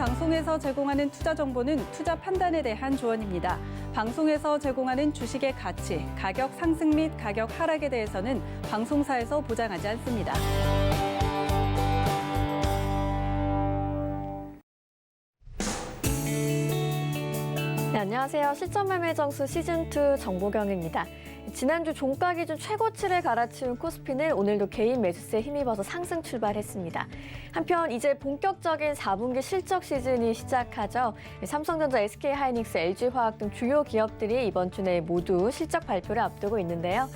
방송에서 제공하는 투자 정보는 투자 판단에 대한 조언입니다. 방송에서 제공하는 주식의 가치, 가격 상승 및 가격 하락에 대해서는 방송사에서 보장하지 않습니다. 네, 안녕하세요. 실전매매정수 시즌2 정보경입니다. 지난주 종가 기준 최고치를 갈아치운 코스피는 오늘도 개인 매수세에 힘입어서 상승 출발했습니다. 한편 이제 본격적인 4분기 실적 시즌이 시작하죠. 삼성전자, SK하이닉스, LG화학 등 주요 기업들이 이번 주 내에 모두 실적 발표를 앞두고 있는데요.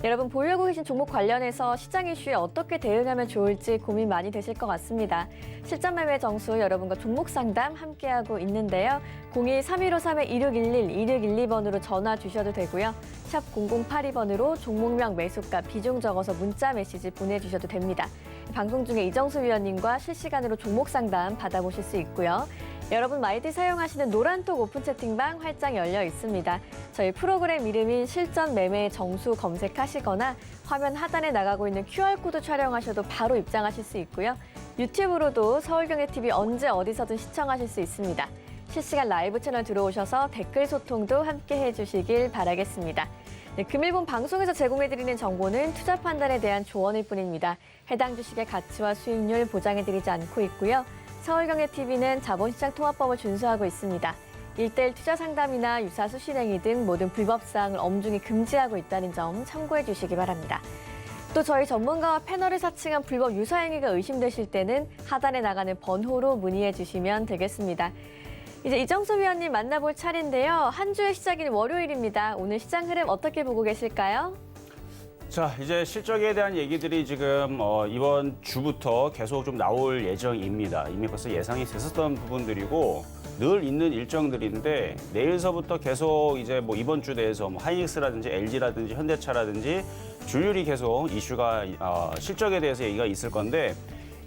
여러분 보유하고 계신 종목 관련해서 시장 이슈에 어떻게 대응하면 좋을지 고민 많이 되실 것 같습니다. 실전 매매 정수 여러분과 종목 상담 함께하고 있는데요. 02-3153-2611, 2612번으로 전화 주셔도 되고요. 샵 0082번으로 종목명, 매수가, 비중 적어서 문자 메시지 보내주셔도 됩니다. 방송 중에 이정수 위원님과 실시간으로 종목 상담 받아보실 수 있고요. 여러분 많이들 사용하시는 노란톡 오픈 채팅방 활짝 열려 있습니다. 저희 프로그램 이름인 실전 매매 정수 검색하시거나 화면 하단에 나가고 있는 QR코드 촬영하셔도 바로 입장하실 수 있고요. 유튜브로도 서울경제TV 언제 어디서든 시청하실 수 있습니다. 실시간 라이브 채널 들어오셔서 댓글 소통도 함께 해주시길 바라겠습니다. 네, 금일본 방송에서 제공해드리는 정보는 투자 판단에 대한 조언일 뿐입니다. 해당 주식의 가치와 수익률 보장해드리지 않고 있고요. 서울경제TV는 자본시장 통합법을 준수하고 있습니다. 1:1 투자 상담이나 유사 수신행위 등 모든 불법 사항을 엄중히 금지하고 있다는 점 참고해 주시기 바랍니다. 또 저희 전문가와 패널을 사칭한 불법 유사행위가 의심되실 때는 하단에 나가는 번호로 문의해 주시면 되겠습니다. 이제 이정수 위원님 만나볼 차례인데요. 한 주의 시작인 월요일입니다. 오늘 시장 흐름 어떻게 보고 계실까요? 자, 이제 실적에 대한 얘기들이 지금 이번 주부터 계속 좀 나올 예정입니다. 이미 벌써 예상이 됐었던 부분들이고 늘 있는 일정들인데 내일서부터 계속 이제 뭐 이번 주 내에서 뭐 하이닉스라든지 LG라든지 현대차라든지 주율이 계속 이슈가 실적에 대해서 얘기가 있을 건데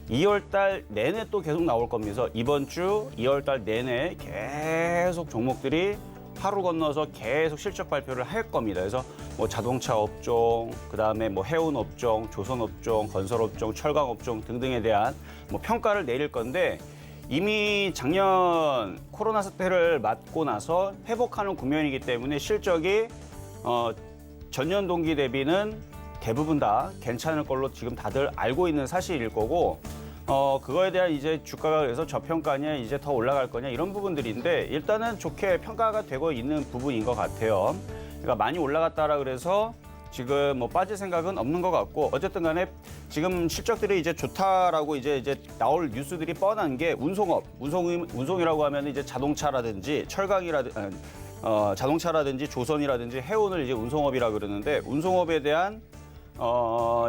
2월 달 내내 또 계속 나올 겁니다. 이번 주 2월 달 내내 계속 종목들이 하루 건너서 계속 실적 발표를 할 겁니다. 그래서 뭐 자동차 업종, 그다음에 뭐 해운 업종, 조선 업종, 건설 업종, 철강 업종 등등에 대한 뭐 평가를 내릴 건데 이미 작년 코로나 사태를 맞고 나서 회복하는 국면이기 때문에 실적이 전년 동기 대비는 대부분 다 괜찮을 걸로 지금 다들 알고 있는 사실일 거고 그거에 대한 이제 주가가 그래서 저평가냐 이제 더 올라갈 거냐 이런 부분들인데 일단은 좋게 평가가 되고 있는 부분인 것 같아요. 그러니까 많이 올라갔다라 그래서 지금 뭐 빠질 생각은 없는 것 같고 어쨌든 간에 지금 실적들이 이제 좋다라고 이제 나올 뉴스들이 뻔한 게 운송이라고 하면 이제 자동차라든지 철강이라든지 자동차라든지 조선이라든지 해운을 이제 운송업이라 그러는데 운송업에 대한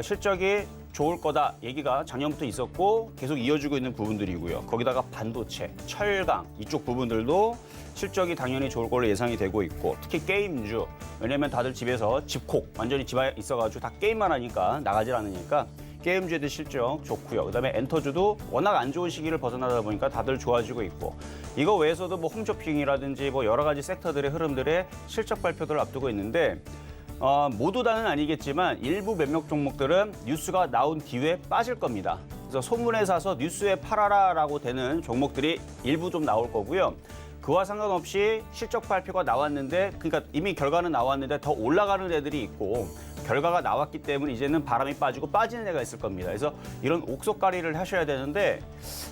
실적이 좋을 거다 얘기가 작년부터 있었고 계속 이어지고 있는 부분들이고요. 거기다가 반도체, 철강 이쪽 부분들도 실적이 당연히 좋을 걸로 예상이 되고 있고 특히 게임주 왜냐면 다들 집에서 집콕 완전히 집에 있어가지고 다 게임만 하니까 나가질 않으니까 게임주들 실적 좋고요. 그다음에 엔터주도 워낙 안 좋은 시기를 벗어나다 보니까 다들 좋아지고 있고 이거 외에서도 뭐 홈쇼핑이라든지 뭐 여러 가지 섹터들의 흐름들의 실적 발표들을 앞두고 있는데 모두 다는 아니겠지만 일부 몇몇 종목들은 뉴스가 나온 뒤에 빠질 겁니다. 그래서 소문에 사서 뉴스에 팔아라라고 되는 종목들이 일부 좀 나올 거고요. 그와 상관없이 실적 발표가 나왔는데 그러니까 이미 결과는 나왔는데 더 올라가는 애들이 있고 결과가 나왔기 때문에 이제는 바람이 빠지고 빠지는 애가 있을 겁니다. 그래서 이런 옥석가리를 하셔야 되는데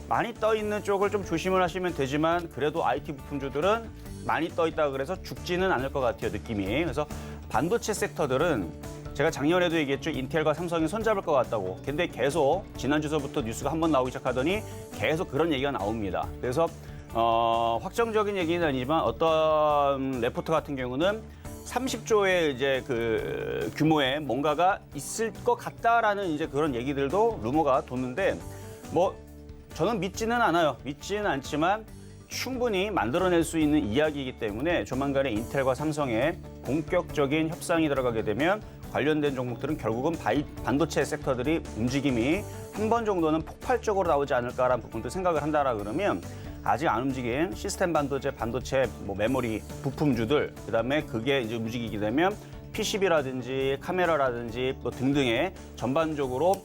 많이 떠 있는 쪽을 좀 조심을 하시면 되지만 그래도 IT 부품주들은 많이 떠 있다고 그래서 죽지는 않을 것 같아요, 느낌이. 그래서 반도체 섹터들은 제가 작년에도 얘기했죠. 인텔과 삼성이 손잡을 것 같다고. 근데 계속 지난주서부터 뉴스가 한번 나오기 시작하더니 계속 그런 얘기가 나옵니다. 그래서 확정적인 얘기는 아니지만 어떤 레포트 같은 경우는 30조의 이제 그 규모의 뭔가가 있을 것 같다라는 이제 그런 얘기들도 루머가 돋는데 뭐 저는 믿지는 않아요. 믿지는 않지만 충분히 만들어낼 수 있는 이야기이기 때문에 조만간에 인텔과 삼성의 본격적인 협상이 들어가게 되면 관련된 종목들은 결국은 반도체 섹터들이 움직임이 한 번 정도는 폭발적으로 나오지 않을까라는 부분도 생각을 한다라 그러면 아직 안 움직인 시스템 반도체, 뭐 메모리 부품주들, 그다음에 그게 이제 움직이게 되면 PCB라든지 카메라라든지 뭐 등등의 전반적으로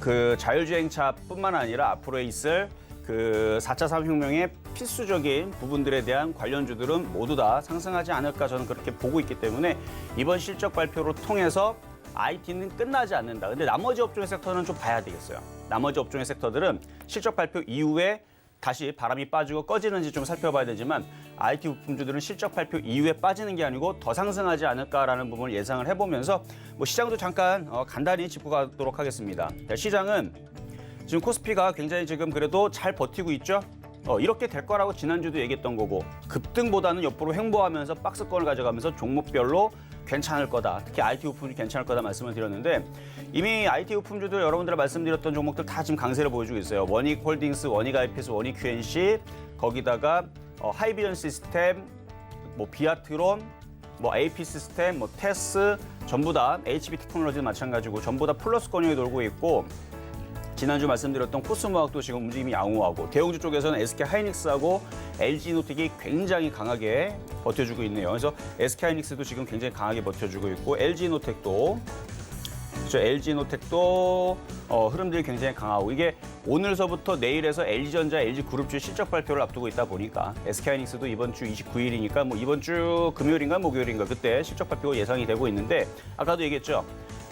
그 자율주행차뿐만 아니라 앞으로 있을 그 4차 산업혁명의 필수적인 부분들에 대한 관련주들은 모두 다 상승하지 않을까 저는 그렇게 보고 있기 때문에 이번 실적 발표를 통해서 IT는 끝나지 않는다. 근데 나머지 업종의 섹터는 좀 봐야 되겠어요. 나머지 업종의 섹터들은 실적 발표 이후에 다시 바람이 빠지고 꺼지는지 좀 살펴봐야 되지만 IT 부품주들은 실적 발표 이후에 빠지는 게 아니고 더 상승하지 않을까라는 부분을 예상을 해보면서 뭐 시장도 잠깐 간단히 짚고 가도록 하겠습니다. 자, 시장은 지금 코스피가 굉장히 지금 그래도 잘 버티고 있죠. 이렇게 될 거라고 지난주도 얘기했던 거고 급등보다는 옆으로 횡보하면서 박스권을 가져가면서 종목별로 괜찮을 거다. 특히 IT 부품이 괜찮을 거다 말씀을 드렸는데 이미 IT 부품주도 여러분들 말씀드렸던 종목들 다 지금 강세를 보여주고 있어요. 원익홀딩스, 원익IPS, 원익QNC 거기다가 하이비전 시스템, 뭐 비아트론, 뭐 AP 시스템, 뭐 테스 전부 다 HB 테크놀로지도 마찬가지고 전부 다 플러스권이 돌고 있고 지난주 말씀드렸던 코스모학도 지금 움직임이 양호하고 대형주 쪽에서는 SK하이닉스하고 LG노텍이 굉장히 강하게 버텨주고 있네요. 그래서 SK하이닉스도 지금 굉장히 강하게 버텨주고 있고 LG노텍도 흐름들이 굉장히 강하고 이게 오늘서부터 내일에서 LG전자, LG그룹주의 실적 발표를 앞두고 있다 보니까 SK하이닉스도 이번 주 29일이니까 뭐 이번 주 금요일인가 목요일인가 그때 실적 발표가 예상이 되고 있는데 아까도 얘기했죠.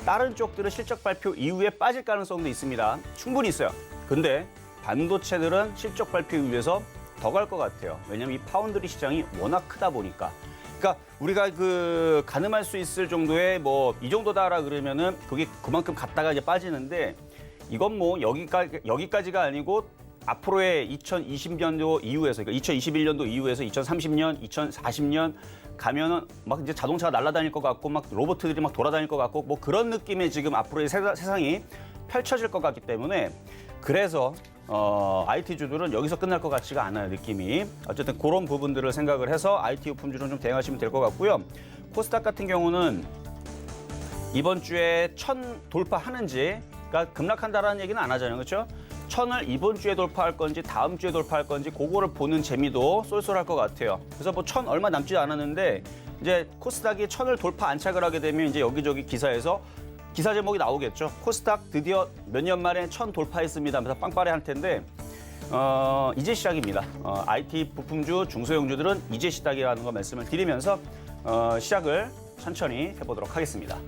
다른 쪽들은 실적 발표 이후에 빠질 가능성도 있습니다. 충분히 있어요. 근데 반도체들은 실적 발표 이후에서 더 갈 것 같아요. 왜냐하면 이 파운드리 시장이 워낙 크다 보니까. 그러니까 우리가 그 가늠할 수 있을 정도의 뭐 이 정도다라 그러면은 그게 그만큼 갔다가 이제 빠지는데 이건 뭐 여기까지가 아니고 앞으로의 2020년도 이후에서 그러니까 2021년도 이후에서 2030년, 2040년 가면은 막 이제 자동차가 날아다닐 것 같고 막 로봇들이 막 돌아다닐 것 같고 뭐 그런 느낌의 지금 앞으로의 세상이 펼쳐질 것 같기 때문에 그래서 IT주들은 여기서 끝날 것 같지가 않아요, 느낌이. 어쨌든 그런 부분들을 생각을 해서 IT 부품주는 좀 대응하시면 될 것 같고요. 코스닥 같은 경우는 이번 주에 1000 돌파하는지 그러니까 급락한다라는 얘기는 안 하잖아요, 그렇죠? 1000을 이번 주에 돌파할 건지 다음 주에 돌파할 건지 그거를 보는 재미도 쏠쏠할 것 같아요. 그래서 뭐 1000 얼마 남지 않았는데 이제 코스닥이 1000을 돌파 안착을 하게 되면 이제 여기저기 기사에서 기사 제목이 나오겠죠. 코스닥 드디어 몇 년 만에 1000 돌파했습니다 하면서 빵빠레 할 텐데 이제 시작입니다. IT 부품주, 중소형주들은 이제 시작이라는 거 말씀을 드리면서 시작을 천천히 해보도록 하겠습니다.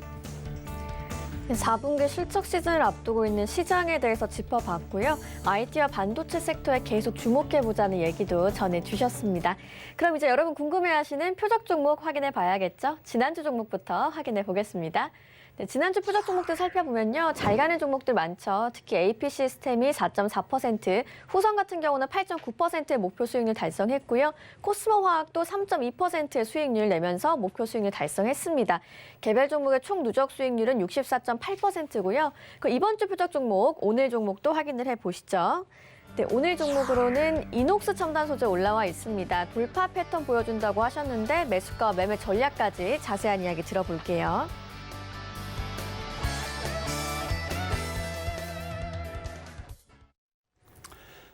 4분기 실적 시즌을 앞두고 있는 시장에 대해서 짚어봤고요. IT와 반도체 섹터에 계속 주목해보자는 얘기도 전해주셨습니다. 그럼 이제 여러분 궁금해하시는 표적 종목 확인해 봐야겠죠? 지난주 종목부터 확인해 보겠습니다. 네, 지난주 표적 종목들 살펴보면요. 잘 가는 종목들 많죠. 특히 AP 시스템이 4.4%, 후성 같은 경우는 8.9%의 목표 수익률 달성했고요. 코스모 화학도 3.2%의 수익률 내면서 목표 수익률 달성했습니다. 개별 종목의 총 누적 수익률은 64.8%고요. 이번 주 표적 종목, 오늘 종목도 확인을 해보시죠. 네, 오늘 종목으로는 이녹스 첨단 소재 올라와 있습니다. 돌파 패턴 보여준다고 하셨는데 매수가와 매매 전략까지 자세한 이야기 들어볼게요.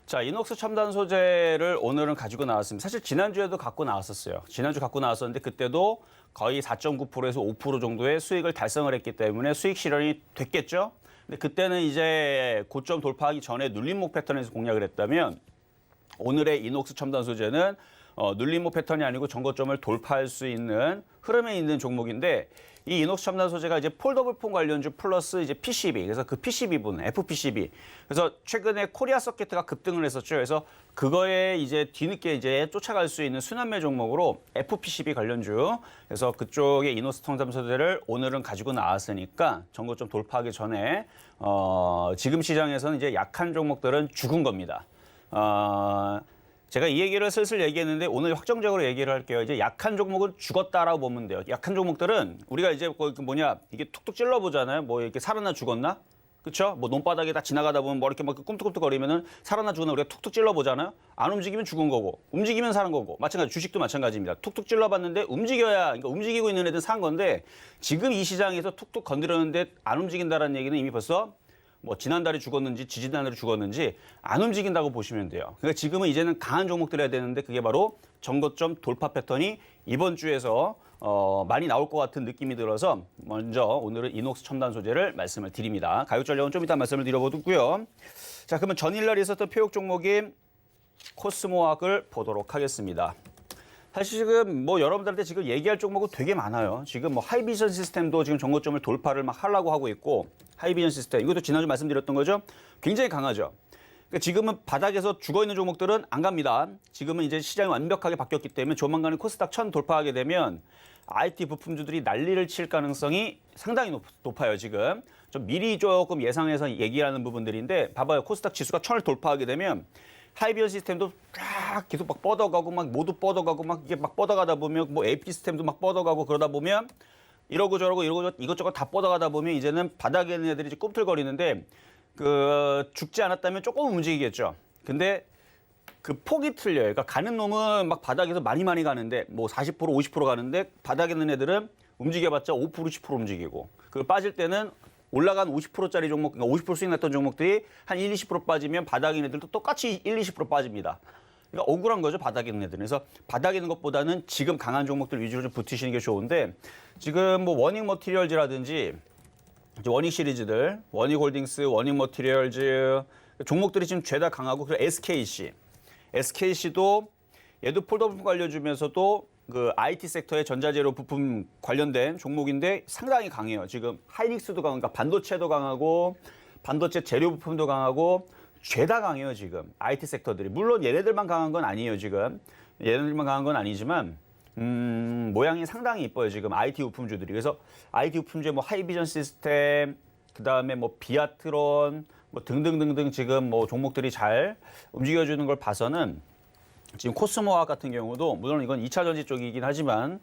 자, 이녹스 첨단 소재를 오늘은 가지고 나왔습니다. 사실 지난주에도 갖고 나왔었어요. 지난주 갖고 나왔었는데 그때도 거의 4.9%에서 5% 정도의 수익을 달성을 했기 때문에 수익 실현이 됐겠죠. 근데 그때는 이제 고점 돌파하기 전에 눌림목 패턴에서 공략을 했다면 오늘의 이녹스 첨단 소재는 눌림목 패턴이 아니고 전고점을 돌파할 수 있는 흐름에 있는 종목인데 이 이녹스 첨단 소재가 이제 폴더블 폰 관련주 플러스 이제 PCB 그래서 그 PCB분 FPCB 그래서 최근에 코리아 서킷가 급등을 했었죠. 그래서 그거에 이제 뒤늦게 이제 쫓아갈 수 있는 순환매 종목으로 FPCB 관련주 그래서 그쪽의 이녹스 첨단 소재를 오늘은 가지고 나왔으니까 전고점 돌파하기 전에 지금 시장에서는 이제 약한 종목들은 죽은 겁니다. 제가 이 얘기를 슬슬 얘기했는데 오늘 확정적으로 얘기를 할게요. 이제 약한 종목은 죽었다라고 보면 돼요. 약한 종목들은 우리가 이제 이게 툭툭 찔러보잖아요. 뭐 이렇게 살았나 죽었나? 그렇죠? 뭐 논바닥에 다 지나가다 보면 뭐 이렇게 막 꿈틀꿈틀거리면은 살았나 죽었나 우리가 툭툭 찔러보잖아요. 안 움직이면 죽은 거고 움직이면 사는 거고 마찬가지 주식도 마찬가지입니다. 툭툭 찔러봤는데 움직여야 그러니까 움직이고 있는 애들은 산 건데 지금 이 시장에서 툭툭 건드렸는데 안 움직인다는 얘기는 이미 벌써 뭐 지난달에 죽었는지 지지난달에 죽었는지 안 움직인다고 보시면 돼요. 그러니까 지금은 이제는 강한 종목들 해야 되는데 그게 바로 전고점 돌파 패턴이 이번 주에서 많이 나올 것 같은 느낌이 들어서 먼저 오늘은 이녹스 첨단 소재를 말씀을 드립니다. 가격 전략은 좀 이따 말씀을 드려보고요. 자, 그러면 전일날 있었던 표역 종목인 코스모학을 보도록 하겠습니다. 사실 지금 뭐 여러분들한테 지금 얘기할 종목은 되게 많아요. 지금 뭐 하이비전 시스템도 지금 정고점을 돌파를 막 하려고 하고 있고, 하이비전 시스템 이것도 지난주 말씀드렸던 거죠. 굉장히 강하죠. 그러니까 지금은 바닥에서 죽어 있는 종목들은 안 갑니다. 지금은 이제 시장이 완벽하게 바뀌었기 때문에 조만간에 코스닥 1000 돌파하게 되면 IT 부품주들이 난리를 칠 가능성이 상당히 높아요. 지금 좀 미리 조금 예상해서 얘기하는 부분들인데 봐봐요. 코스닥 지수가 1000을 돌파하게 되면 하이비전 시스템도 쫙 계속 막 뻗어가고 막 모두 뻗어가고 막 이게 막 뻗어가다 보면 뭐 AP 시스템도 막 뻗어가고 그러다 보면 이러고 저러고 이것저것 다 뻗어가다 보면 이제는 바닥에 있는 애들이 이제 꿈틀거리는데 죽지 않았다면 조금 움직이겠죠. 근데 그 폭이 틀려요. 그러니까 가는 놈은 막 바닥에서 많이 가는데 뭐 40% 50% 가는데 바닥에 있는 애들은 움직여봤자 5% 10% 움직이고 그 빠질 때는 올라간 50%짜리 종목, 그러니까 50% 수익 났던 종목들이 한 1, 20% 빠지면 바닥에 있는 애들도 똑같이 1, 20% 빠집니다. 그러니까 억울한 거죠, 바닥에 있는 애들은. 그래서 바닥에 있는 것보다는 지금 강한 종목들 위주로 좀 붙이시는 게 좋은데 지금 뭐 워닝 머티리얼즈라든지 워닝 시리즈들, 워닝홀딩스, 워닝 머티리얼즈 종목들이 지금 죄다 강하고 그리고 SKC도 얘도 폴더블 관려주면서도 그 IT 섹터의 전자재료 부품 관련된 종목인데 상당히 강해요. 지금 하이닉스도 강하고 그러니까 반도체도 강하고 반도체 재료 부품도 강하고 죄다 강해요. 지금 IT 섹터들이. 물론 얘네들만 강한 건 아니에요. 지금 얘네들만 강한 건 아니지만 모양이 상당히 이뻐요. 지금 IT 부품주들이. 그래서 IT 부품주에 뭐 하이비전 시스템, 그다음에 뭐 비아트론 뭐 등등등등 지금 뭐 종목들이 잘 움직여주는 걸 봐서는 지금 코스모학 같은 경우도 물론 이건 2차 전지 쪽이긴 하지만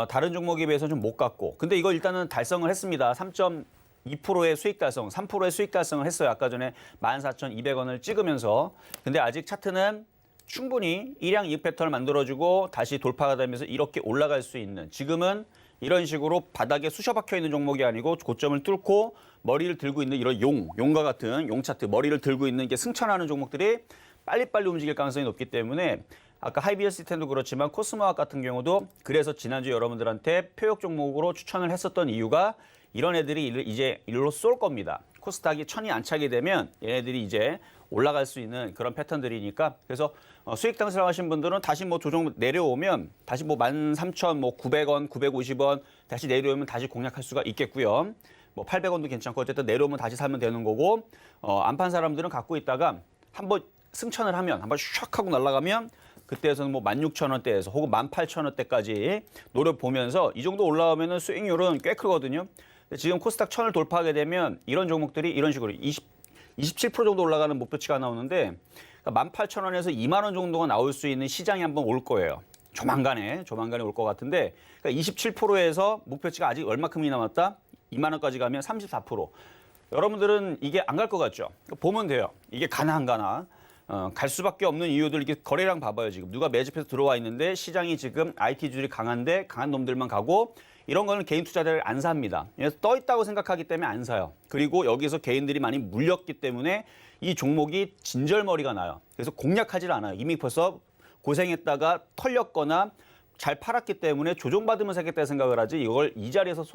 다른 종목에 비해서 좀 못 갔고 근데 이거 일단은 달성을 했습니다. 3.2%의 수익 달성, 3%의 수익 달성을 했어요. 아까 전에 14,200원을 찍으면서. 근데 아직 차트는 충분히 일양 이익 패턴을 만들어주고 다시 돌파가 되면서 이렇게 올라갈 수 있는 지금은 이런 식으로 바닥에 쑤셔 박혀 있는 종목이 아니고 고점을 뚫고 머리를 들고 있는 이런 용과 같은 용 차트 머리를 들고 있는 게 승천하는 종목들이 빨리빨리 움직일 가능성이 높기 때문에 아까 하이비전 시스템도 그렇지만 코스모학 같은 경우도 그래서 지난주 여러분들한테 표역 종목으로 추천을 했었던 이유가 이런 애들이 이제 일로 쏠 겁니다. 코스닥이 1000이 안 차게 되면 얘네들이 이제 올라갈 수 있는 그런 패턴들이니까 그래서 수익 당사하신 분들은 다시 뭐 조정 내려오면 다시 뭐 13,900원, 950원 다시 내려오면 다시 공략할 수가 있겠고요. 뭐 800원도 괜찮고 어쨌든 내려오면 다시 사면 되는 거고 안 판 사람들은 갖고 있다가 한번 승천을 하면 한번 샥 하고 날아가면 그때에서는 뭐 16,000원대에서 혹은 18,000원대까지 노려보면서 이 정도 올라오면은 수익률은 꽤 크거든요. 지금 코스닥 1000을 돌파하게 되면 이런 종목들이 이런 식으로 27% 정도 올라가는 목표치가 나오는데 그러니까 18,000원에서 2만 원 정도가 나올 수 있는 시장이 한번 올 거예요. 조만간에 올 것 같은데 그러니까 27%에서 목표치가 아직 얼마큼이 남았다? 2만 원까지 가면 34%. 여러분들은 이게 안 갈 것 같죠? 보면 돼요. 이게 가나 안 가나. 갈 수밖에 없는 이유들 이게 거래량 봐봐요. 지금 누가 매집해서 들어와 있는데 시장이 지금 IT주들이 강한데 강한 놈들만 가고 이런 거는 개인 투자자를 안 삽니다. 그래서 떠 있다고 생각하기 때문에 안 사요. 그리고 여기서 개인들이 많이 물렸기 때문에 이 종목이 진절머리가 나요. 그래서 공략하질 않아요. 이미 벌써 고생했다가 털렸거나 잘 팔았기 때문에 조정받으면 사겠다 생각을 하지 이걸 이 자리에서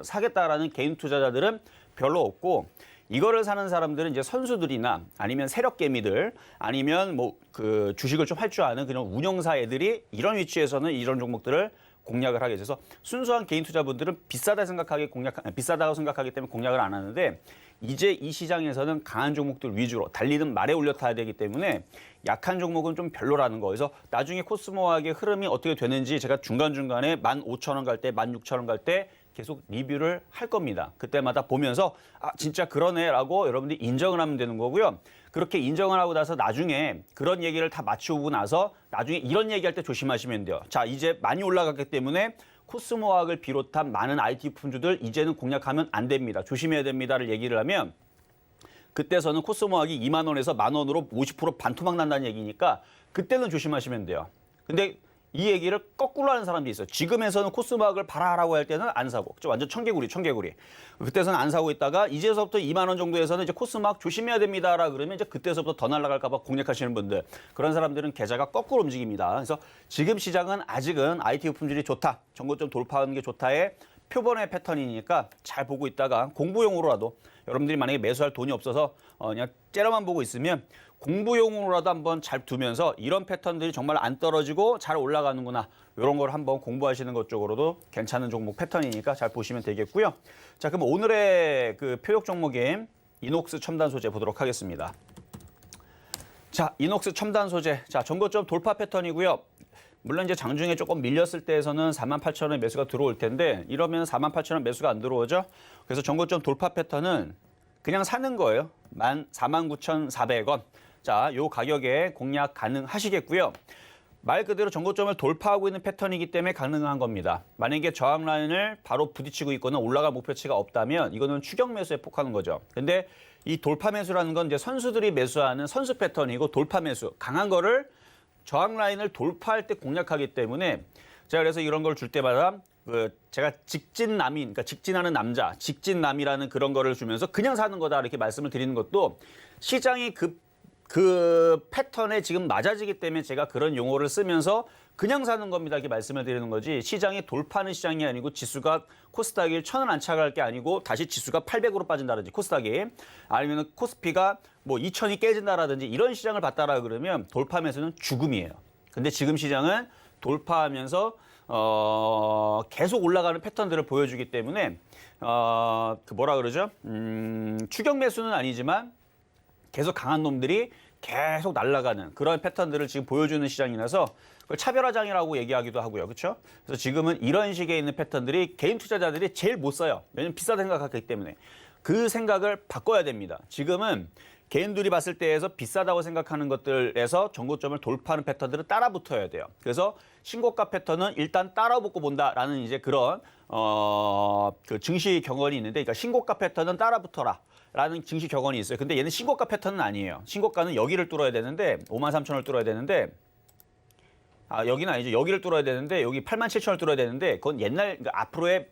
사겠다라는 개인 투자자들은 별로 없고 이거를 사는 사람들은 이제 선수들이나 아니면 세력개미들 아니면 뭐 그 주식을 좀 할 줄 아는 그런 운영사 애들이 이런 위치에서는 이런 종목들을 공략을 하게 돼서 순수한 개인 투자분들은 비싸다고 생각하기 때문에 공략을 안 하는데 이제 이 시장에서는 강한 종목들 위주로 달리는 말에 올려타야 되기 때문에 약한 종목은 좀 별로라는 거. 그래서 나중에 코스모학의 흐름이 어떻게 되는지 제가 중간중간에 15,000원 갈 때, 16,000원 갈 때 계속 리뷰를 할 겁니다. 그때마다 보면서 아 진짜 그러네라고 여러분들이 인정을 하면 되는 거고요. 그렇게 인정을 하고 나서 나중에 그런 얘기를 다 맞추고 나서 나중에 이런 얘기할 때 조심하시면 돼요. 자 이제 많이 올라갔기 때문에 코스모학을 비롯한 많은 IT 품주들 이제는 공략하면 안 됩니다. 조심해야 됩니다를 얘기를 하면 그때서는 코스모학이 2만 원에서 10,000원으로 50% 반토막 난다는 얘기니까 그때는 조심하시면 돼요. 근데 이 얘기를 거꾸로 하는 사람들이 있어요. 지금에서는 코스닥을 봐라라고 할 때는 안 사고, 완전 청개구리. 그때서는 안 사고 있다가 이제서부터 2만 원 정도에서는 이제 코스닥 조심해야 됩니다라 그러면 이제 그때서부터 더 날아갈까 봐 공략하시는 분들, 그런 사람들은 계좌가 거꾸로 움직입니다. 그래서 지금 시장은 아직은 IT 품질이 좋다, 정고점 돌파하는 게 좋다의 표본의 패턴이니까 잘 보고 있다가 공부용으로라도 여러분들이 만약에 매수할 돈이 없어서 그냥 째려만 보고 있으면 공부용으로라도 한번 잘 두면서 이런 패턴들이 정말 안 떨어지고 잘 올라가는구나, 이런 걸 한번 공부하시는 것 쪽으로도 괜찮은 종목 패턴이니까 잘 보시면 되겠고요. 자, 그럼 오늘의 그 표적 종목인 이녹스 첨단 소재 보도록 하겠습니다. 자, 이녹스 첨단 소재. 자, 전고점 돌파 패턴이고요. 물론 이제 장중에 조금 밀렸을 때에서는 48,000원 매수가 들어올 텐데 이러면 48,000원 매수가 안 들어오죠. 그래서 전고점 돌파 패턴은 그냥 사는 거예요. 49,400원. 자, 요 가격에 공략 가능하시겠고요. 말 그대로 전고점을 돌파하고 있는 패턴이기 때문에 가능한 겁니다. 만약에 저항 라인을 바로 부딪히고 있거나 올라갈 목표치가 없다면 이거는 추격 매수에 속하는 거죠. 근데 이 돌파 매수라는 건 이제 선수들이 매수하는 선수 패턴이고, 돌파 매수, 강한 거를 저항 라인을 돌파할 때 공략하기 때문에 제가 그래서 이런 걸 줄 때마다 제가 직진남인, 그러니까 직진하는 남자, 직진남이라는 그런 거를 주면서 그냥 사는 거다 이렇게 말씀을 드리는 것도 시장이 그 패턴에 지금 맞아지기 때문에 제가 그런 용어를 쓰면서 그냥 사는 겁니다 이렇게 말씀을 드리는 거지, 시장이 돌파하는 시장이 아니고 지수가 코스닥이 1,000원 안착할 게 아니고 다시 지수가 800으로 빠진다든지 코스닥이, 아니면 코스피가 뭐 2,000이 깨진다라든지 이런 시장을 봤다라 그러면 돌파 매수는 죽음이에요. 근데 지금 시장은 돌파하면서 계속 올라가는 패턴들을 보여주기 때문에 뭐라 그러죠? 추격 매수는 아니지만 계속 강한 놈들이 계속 날아가는 그런 패턴들을 지금 보여주는 시장이라서 그걸 차별화장이라고 얘기하기도 하고요. 그렇죠? 그래서 지금은 이런 식의 있는 패턴들이 개인 투자자들이 제일 못 써요. 왜냐면 비싸다 생각하기 때문에. 그 생각을 바꿔야 됩니다. 지금은 개인들이 봤을 때에서 비싸다고 생각하는 것들에서 전고점을 돌파하는 패턴들은 따라 붙어야 돼요. 그래서 신고가 패턴은 일단 따라 붙고 본다라는 이제 그런 그 증시 격언이 있는데, 그러니까 신고가 패턴은 따라 붙어라 라는 증시 격언이 있어요. 근데 얘는 신고가 패턴은 아니에요. 신고가는 여기를 뚫어야 되는데 53,000원을 뚫어야 되는데, 여기는 아니죠. 여기를 뚫어야 되는데 여기 87,000원을 뚫어야 되는데 그건 옛날, 그러니까 앞으로의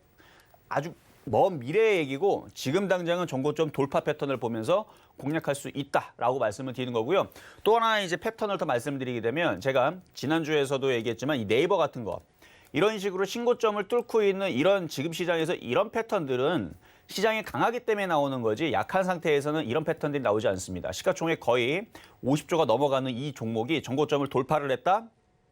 아주 먼 미래의 얘기고, 지금 당장은 전고점 돌파 패턴을 보면서 공략할 수 있다라고 말씀을 드리는 거고요. 또 하나 이제 패턴을 더 말씀드리게 되면, 제가 지난주에서도 얘기했지만 이 네이버 같은 거, 이런 식으로 신고점을 뚫고 있는 이런 지금 시장에서 이런 패턴들은 시장이 강하기 때문에 나오는 거지, 약한 상태에서는 이런 패턴들이 나오지 않습니다. 시가총액 거의 50조가 넘어가는 이 종목이 전고점을 돌파를 했다?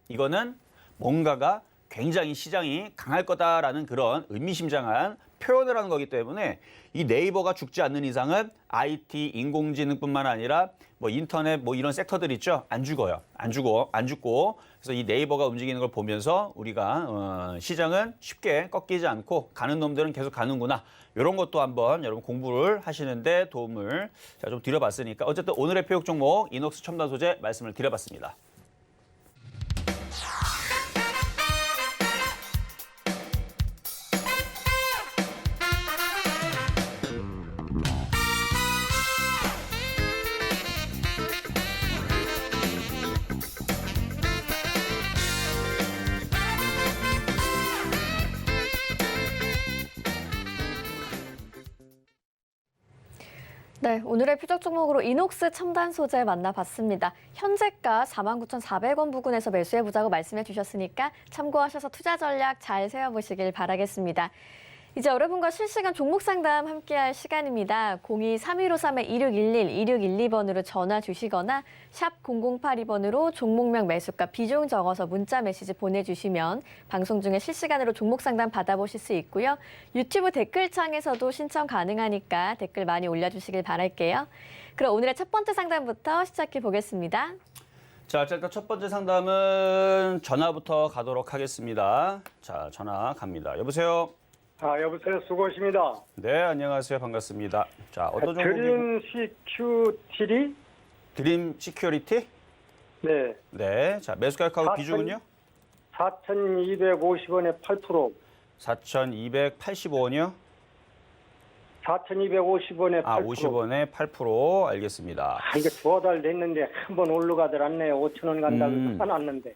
이거는 뭔가가 굉장히 시장이 강할 거다라는 그런 의미심장한 표현을 하는 거기 때문에, 이 네이버가 죽지 않는 이상은 IT, 인공지능뿐만 아니라 뭐 인터넷 뭐 이런 섹터들 있죠. 안 죽어요. 안 죽고. 그래서 이 네이버가 움직이는 걸 보면서 우리가 시장은 쉽게 꺾이지 않고 가는 놈들은 계속 가는구나, 이런 것도 한번 여러분 공부를 하시는데 도움을 제가 좀 드려봤으니까, 어쨌든 오늘의 표적 종목 이녹스 첨단 소재 말씀을 드려봤습니다. 네, 오늘의 표적 종목으로 이녹스 첨단 소재 만나봤습니다. 현재가 49,400원 부근에서 매수해보자고 말씀해 주셨으니까 참고하셔서 투자 전략 잘 세워보시길 바라겠습니다. 이제 여러분과 실시간 종목 상담 함께할 시간입니다. 02-3153-2611, 2612번으로 전화 주시거나 샵 0082번으로 종목명 매수가 비중 적어서 문자 메시지 보내주시면 방송 중에 실시간으로 종목 상담 받아보실 수 있고요. 유튜브 댓글창에서도 신청 가능하니까 댓글 많이 올려주시길 바랄게요. 그럼 오늘의 첫 번째 상담부터 시작해 보겠습니다. 자, 일단 첫 번째 상담은 전화부터 가도록 하겠습니다. 자, 전화 갑니다. 여보세요? 여보세요. 수고하십니다. 네, 안녕하세요. 반갑습니다. 자, 어떤 종목이? 드림 시큐티리? 드림 시큐리티? 네. 네. 자, 매수가격하고 비중은요? 4,250원에 8%. 4,285원이요? 4,250원에 8%. 50원에 8%. 알겠습니다. 이게 두어 달 됐는데 한 번 올라가들 않네요. 5,000원 간다고 써놨는데.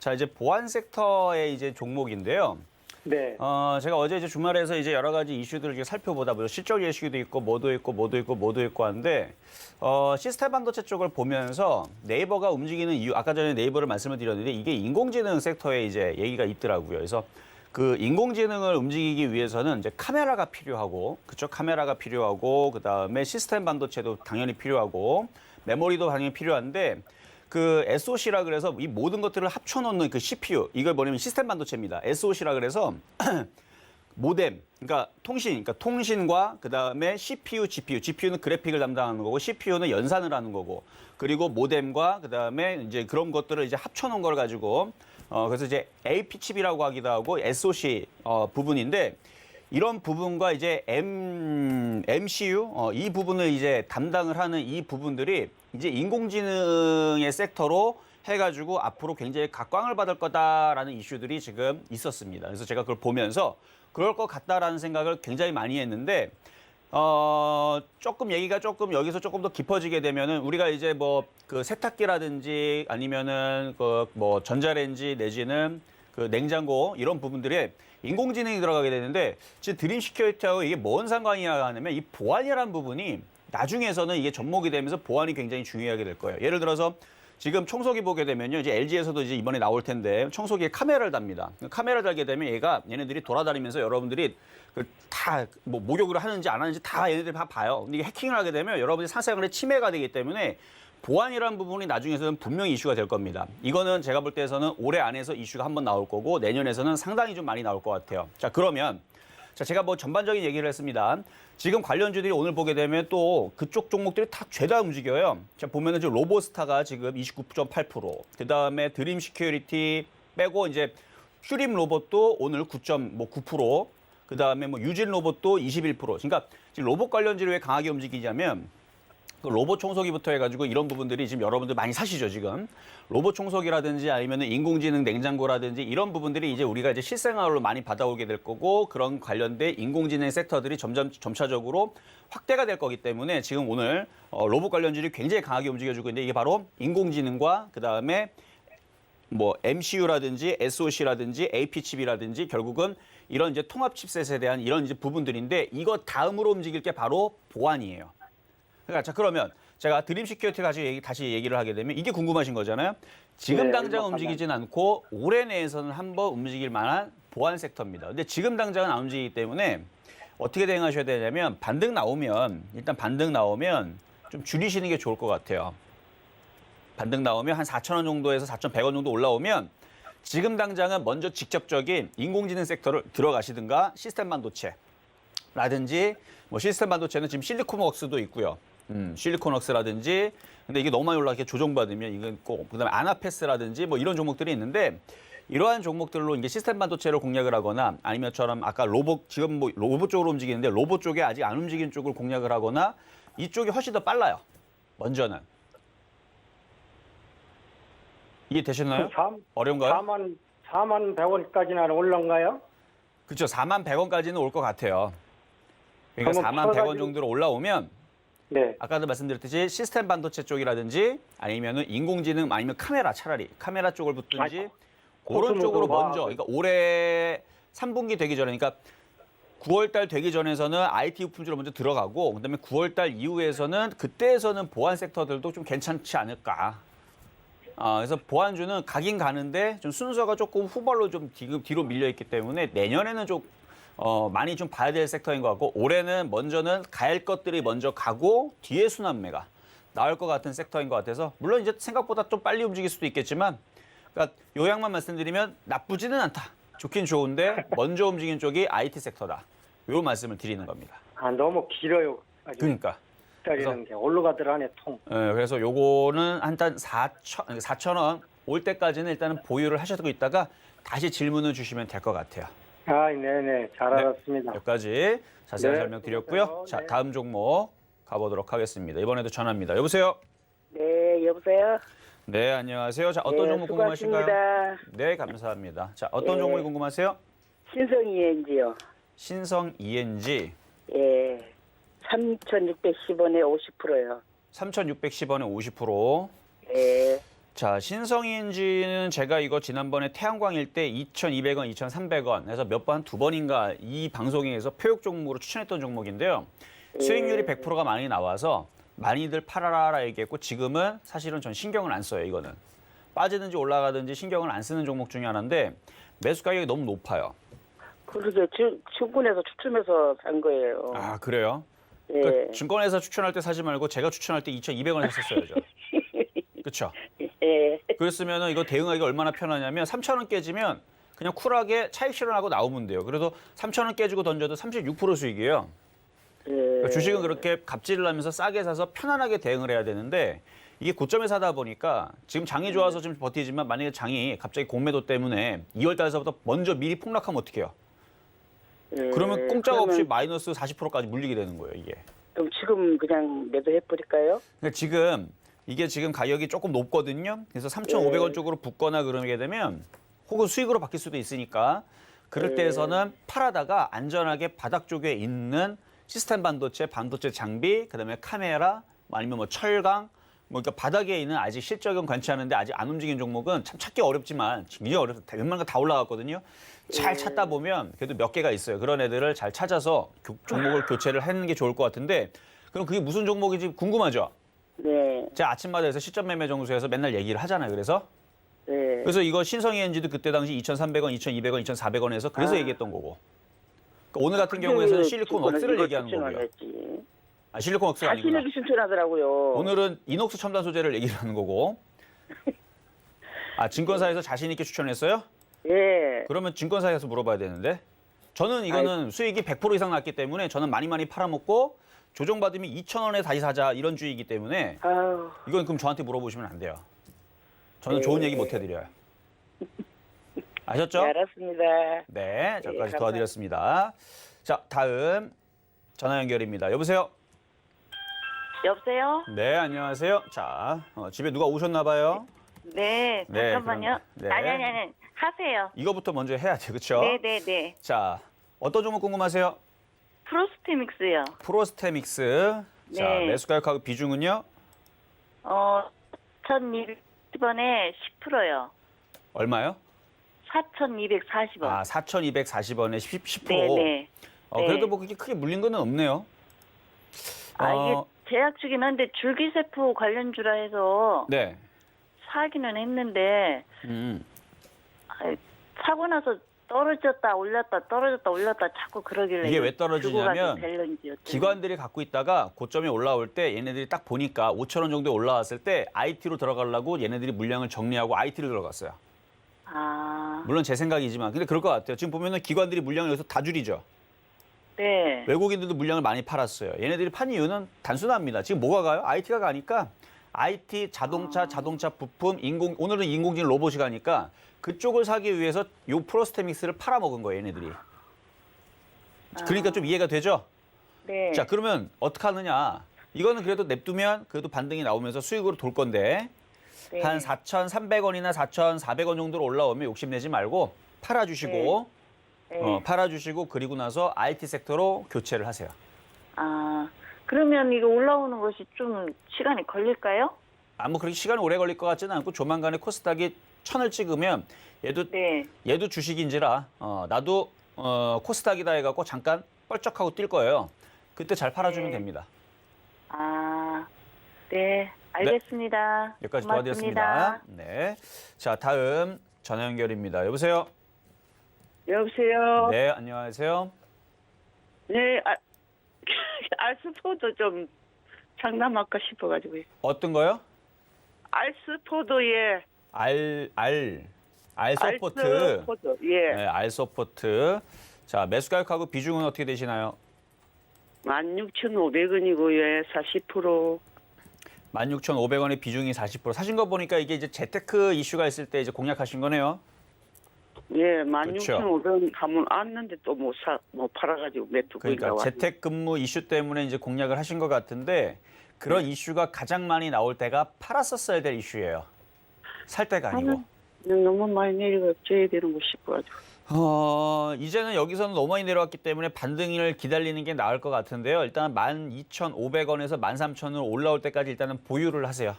자, 이제 보안 섹터의 이제 종목인데요. 네. 제가 어제 이제 주말에서 이제 여러 가지 이슈들을 이렇게 살펴보다 보면 실적 이슈도 있고 뭐도 있고 하는데 시스템 반도체 쪽을 보면서 네이버가 움직이는 이유, 아까 전에 네이버를 말씀을 드렸는데 이게 인공지능 섹터에 이제 얘기가 있더라고요. 그래서 그 인공지능을 움직이기 위해서는 이제 카메라가 필요하고, 그쵸? 카메라가 필요하고, 그 다음에 시스템 반도체도 당연히 필요하고, 메모리도 당연히 필요한데, 그 SOC라 그래서 이 모든 것들을 합쳐놓는 그 CPU, 이걸 뭐냐면 시스템 반도체입니다. SOC라 그래서 모뎀, 그러니까 통신과 그 다음에 CPU, GPU는 그래픽을 담당하는 거고, CPU는 연산을 하는 거고, 그리고 모뎀과 그 다음에 이제 그런 것들을 이제 합쳐놓은 걸 가지고, 그래서 이제 AP 칩이라고 하기도 하고 SOC 부분인데, 이런 부분과 이제 MCU 이 부분을 이제 담당을 하는 이 부분들이 이제 인공지능의 섹터로 해가지고 앞으로 굉장히 각광을 받을 거다라는 이슈들이 지금 있었습니다. 그래서 제가 그걸 보면서 그럴 것 같다라는 생각을 굉장히 많이 했는데 조금 얘기가 여기서 조금 더 깊어지게 되면은 우리가 이제 뭐 그 세탁기라든지 아니면은 그 뭐 전자레인지 내지는 그 냉장고 이런 부분들에 인공지능이 들어가게 되는데 지금 드림 시큐리티하고 이게 뭔 상관이냐 하면 이 보안이라는 부분이 나중에서는 이게 접목이 되면서 보안이 굉장히 중요하게 될 거예요. 예를 들어서 지금 청소기 보게 되면요. 이제 LG에서도 이제 이번에 나올 텐데 청소기에 카메라를 답니다. 카메라를 달게 되면 얘네들이 돌아다니면서 여러분들이 다 뭐 목욕을 하는지 안 하는지 다 얘네들이 다 봐요. 근데 이게 해킹을 하게 되면 여러분이 사생활에 침해가 되기 때문에 보안이라는 부분이 나중에서는 분명히 이슈가 될 겁니다. 이거는 제가 볼 때에서는 올해 안에서 이슈가 한번 나올 거고 내년에서는 상당히 좀 많이 나올 것 같아요. 자, 그러면 제가 뭐 전반적인 얘기를 했습니다. 지금 관련주들이 오늘 보게 되면 또 그쪽 종목들이 다 죄다 움직여요. 자, 보면은 지금 로보스타가 지금 29.8%, 그 다음에 드림 시큐리티 빼고 이제 슈림 로봇도 오늘 9.9%, 그 다음에 뭐 유진 로봇도 21%. 그러니까 지금 로봇 관련주를 왜 강하게 움직이냐면 그 로봇 청소기부터 해가지고 이런 부분들이 지금 여러분들 많이 사시죠, 지금. 로봇 청소기라든지 아니면 인공지능 냉장고라든지 이런 부분들이 이제 우리가 이제 실생활로 많이 받아오게 될 거고 그런 관련된 인공지능 섹터들이 점차적으로 확대가 될 거기 때문에 지금 오늘 로봇 관련주들이 굉장히 강하게 움직여주고 있는데 이게 바로 인공지능과 그 다음에 뭐 MCU라든지 SOC라든지 AP 칩이라든지 결국은 이런 이제 통합 칩셋에 대한 이런 이제 부분들인데 이거 다음으로 움직일 게 바로 보안이에요. 그러니까 자 그러면 제가 드림 시큐리티 다시 얘기를 하게 되면 이게 궁금하신 거잖아요. 지금 네, 당장 움직이진 않고 올해 내에서는 한번 움직일 만한 보안 섹터입니다. 근데 지금 당장은 안 움직이기 때문에 어떻게 대응하셔야 되냐면 일단 반등 나오면 좀 줄이시는 게 좋을 것 같아요. 반등 나오면 한 4,000원 정도에서 4,100원 정도 올라오면 지금 당장은 먼저 직접적인 인공지능 섹터를 들어가시든가 시스템 반도체라든지 뭐 시스템 반도체는 지금 실리콘웍스도 있고요. 실리콘웍스라든지 근데 이게 너무 많이 올라가게 조정받으면 이건 꼭 그다음에 아나페스라든지 뭐 이런 종목들이 있는데 이러한 종목들로 이제 시스템 반도체를 공략을 하거나 아니면처럼 아까 지금 뭐 로봇 쪽으로 움직이는데 로봇 쪽에 아직 안 움직이는 쪽을 공략을 하거나 이쪽이 훨씬 더 빨라요. 먼저는. 이게 되셨나요? 어려운가요? 4만 100원까지는 올라온가요? 그렇죠. 4만 100원까지는 올 것 같아요. 그러니까 4만 100원 정도로 올라오면 네. 아까도 말씀드렸듯이 시스템 반도체 쪽이라든지 아니면은 인공지능 아니면 카메라 차라리 카메라 쪽을 붙든지 그런 쪽으로 먼저 그러니까 올해 3분기 되기 전에 그러니까 9월 달 되기 전에서는 IT 부품주로 먼저 들어가고 그다음에 9월 달 이후에서는 그때에서는 보안 섹터들도 좀 괜찮지 않을까. 그래서 보안주는 가긴 가는데 좀 순서가 조금 후발로 좀 뒤로 밀려 있기 때문에 내년에는 좀 많이 좀 봐야 될 섹터인 것 같고 올해는 먼저는 갈 것들이 먼저 가고 뒤에 순환매가 나올 것 같은 섹터인 것 같아서 물론 이제 생각보다 좀 빨리 움직일 수도 있겠지만 그러니까 요약만 말씀드리면 나쁘지는 않다. 좋긴 좋은데 먼저 움직이는 쪽이 IT 섹터다. 이런 말씀을 드리는 겁니다. 너무 길어요. 그러니까. 기다리는 게 올라가더라네 통. 그래서 요거는 한 4,000원 올 때까지는 일단은 보유를 하셔도 있다가 다시 질문을 주시면 될 것 같아요. 네네. 잘 알았습니다. 여기까지 자세한 네, 설명 드렸고요. 고맙습니다. 자, 네. 다음 종목 가보도록 하겠습니다. 이번에도 전화입니다. 여보세요? 네, 여보세요? 네, 안녕하세요. 자, 어떤 네, 종목 궁금하신가요? 수고하십니다. 네, 감사합니다. 자, 어떤 네. 종목이 궁금하세요? 신성이엔지요. 신성 ENG 예. 3,610원에 50%요. 3,610원에 50%. 예. 자, 신성인지는 제가 이거 지난번에 태양광일 때 2,200원, 2,300원 해서 몇 번, 두 번인가 이 방송에서 표육 종목으로 추천했던 종목인데요. 수익률이 100%가 많이 나와서 많이들 팔아라 얘기했고 지금은 사실은 전 신경을 안 써요, 이거는. 빠지든지 올라가든지 신경을 안 쓰는 종목 중에 하나인데 매수 가격이 너무 높아요. 그러게 증권에서 추첨해서 산 거예요. 아, 그래요? 예. 그러니까 증권에서 추천할 때 사지 말고 제가 추천할 때 2,200원 했었어야죠. 그렇죠? 예. 그랬으면 이거 대응하기가 얼마나 편하냐면 3,000원 깨지면 그냥 쿨하게 차익 실현하고 나오면 돼요. 그래도 3,000원 깨지고 던져도 36% 수익이에요. 그러니까 주식은 그렇게 갑질을 하면서 싸게 사서 편안하게 대응을 해야 되는데 이게 고점에 사다 보니까 지금 장이 좋아서 좀 버티지만 만약에 장이 갑자기 공매도 때문에 2월 달서부터 먼저 미리 폭락하면 어떡해요? 그러면 공짜가 없이 마이너스 40%까지 물리게 되는 거예요, 이게. 그럼 지금 그냥 매도해 버릴까요? 그러니까 지금 이게 지금 가격이 조금 높거든요. 그래서 3,500원 쪽으로 붙거나 그러게 되면 혹은 수익으로 바뀔 수도 있으니까 그럴 때에서는 팔아다가 안전하게 바닥 쪽에 있는 시스템 반도체, 반도체 장비, 그다음에 카메라, 아니면 뭐 철강, 뭐 그러니까 바닥에 있는 아직 실적은 괜찮은데 아직 안 움직인 종목은 참 찾기 어렵지만 굉장히 어렵서 웬만한 거 다 올라갔거든요. 잘 찾다 보면 그래도 몇 개가 있어요. 그런 애들을 잘 찾아서 종목을 교체를 하는 게 좋을 것 같은데 그럼 그게 무슨 종목인지 궁금하죠? 네. 제가 아침마다 해서 시점 매매 정수에서 맨날 얘기를 하잖아요. 그래서 네. 그래서 이거 신성이엔지도 그때 당시 2,300원, 2,200원, 2,400원에서 그래서 얘기했던 거고. 그러니까 오늘 같은 경우에서는 실리콘 웍스를 얘기하는 거고요. 했지. 아, 실리콘 웍스가 아니구나. 자신에게 신청하더라고요. 오늘은 이녹스 첨단 소재를 얘기를 하는 거고. 아, 증권사에서 자신 있게 추천했어요? 예. 그러면 증권사에서 물어봐야 되는데. 저는 이거는 수익이 100% 이상 났기 때문에 저는 많이 팔아먹고 조정받으면 2,000원에 다시 사자 이런 주의이기 때문에 아우. 이건 그럼 저한테 물어보시면 안 돼요. 저는 좋은 얘기 못 해드려요. 아셨죠? 네, 알았습니다. 네, 저까지 감사합니다. 도와드렸습니다. 자, 다음 전화 연결입니다. 여보세요? 여보세요? 네, 안녕하세요. 자, 집에 누가 오셨나 봐요? 네, 네, 잠깐만요. 그럼, 네. 아니. 하세요. 이거부터 먼저 해야 돼, 그렇죠? 네. 자, 어떤 종목 궁금하세요? 프로스테믹스요. 프로스테믹스. 자, 네. 매수 가격하고 비중은요? 1,210원에 10%요. 얼마요? 4,240원. 아, 4,240원에 10%. 네. 그래도 뭐 그렇게 크게 물린 거는 없네요. 이게 제약주긴 한데 줄기세포 관련주라 해서 네. 사기는 했는데 사고 나서 떨어졌다 올렸다 자꾸 그러길래 이게 왜 떨어지냐면 들고 가도 될런지 어쩌고. 기관들이 갖고 있다가 고점에 올라올 때 얘네들이 딱 보니까 5,000원 정도에 올라왔을 때 IT로 들어가려고 얘네들이 물량을 정리하고 IT로 들어갔어요. 아, 물론 제 생각이지만 근데 그럴 것 같아요. 지금 보면은 기관들이 물량을 여기서 다 줄이죠. 네. 외국인들도 물량을 많이 팔았어요. 얘네들이 판 이유는 단순합니다. 지금 뭐가 가요? IT가 가니까 IT, 자동차 부품, 오늘은 인공지능 로봇이 가니까 그쪽을 사기 위해서 요 프로스테믹스를 팔아먹은 거예요, 얘네들이. 그러니까 좀 이해가 되죠? 네. 자, 그러면 어떻게 하느냐? 이거는 그래도 냅두면 그래도 반등이 나오면서 수익으로 돌 건데 네. 한 4,300원이나 4,400원 정도로 올라오면 욕심내지 말고 팔아주시고 네. 팔아주시고 그리고 나서 IT 섹터로 교체를 하세요. 아, 그러면 이거 올라오는 것이 좀 시간이 걸릴까요? 뭐 그렇게 시간이 오래 걸릴 것 같지는 않고 조만간에 코스닥이 1,000을 찍으면 네. 얘도 주식인지라 나도 코스닥이다 해갖고 잠깐 뻘쩍하고 뛸 거예요. 그때 잘 팔아주면 됩니다. 아, 네. 알겠습니다. 여기까지 고맙습니다. 도와드렸습니다. 네. 자, 다음 전화 연결입니다. 여보세요? 여보세요. 네, 안녕하세요. 네. 알스포도 좀 장담할까 싶어가지고요. 어떤 거요? 알스포도에 알서포트. 알스포도, 예. 네, 알서포트. 자, 매수 가격하고 비중은 어떻게 되시나요? 16,500원이고요. 40%. 16,500원의 비중이 40%. 사신 거 보니까 이게 이제 재테크 이슈가 있을 때 이제 공략하신 거네요. 예, 그렇죠. 16,500원 하면 왔는데 또 못 팔아가지고 매도 그러니까 재택근무 이슈 때문에 이제 공략을 하신 것 같은데 그런 이슈가 가장 많이 나올 때가 팔았었어야 될 이슈예요. 살 때가 아니고. 너무 많이 내려가 줘야 되는 거 싶어가지고. 이제는 여기서는 너무 많이 내려왔기 때문에 반등을 기다리는 게 나을 것 같은데요. 일단 12,500원에서 13,000원 올라올 때까지 일단은 보유를 하세요.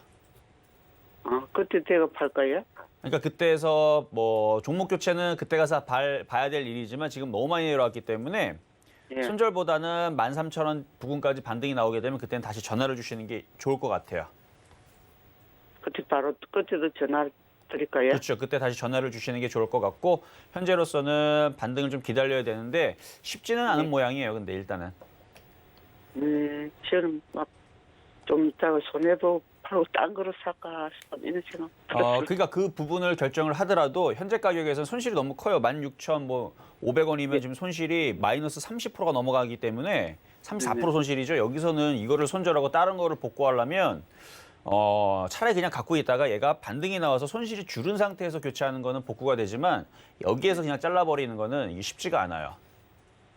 그때 대급할 거예요? 그러니까 그때에서 뭐 종목 교체는 그때 가서 봐야 될 일이지만 지금 너무 많이 내려왔기 때문에 예. 손절보다는 13,000원 부근까지 반등이 나오게 되면 그때는 다시 전화를 주시는 게 좋을 것 같아요. 그때도 전화 드릴까요? 그렇죠. 그때 다시 전화를 주시는 게 좋을 것 같고 현재로서는 반등을 좀 기다려야 되는데 쉽지는 않은 모양이에요. 근데 일단은. 저는 막 좀 이따가 손해보 팔고 딴 거로 살까 싶어 이런 생각. 그러니까 그 부분을 결정을 하더라도 현재 가격에서는 손실이 너무 커요. 16,500원이면 지금 손실이 마이너스 30%가 넘어가기 때문에 34% 손실이죠. 여기서는 이거를 손절하고 다른 거를 복구하려면 차라리 그냥 갖고 있다가 얘가 반등이 나와서 손실이 줄은 상태에서 교체하는 거는 복구가 되지만 여기에서 그냥 잘라버리는 거는 이게 쉽지가 않아요.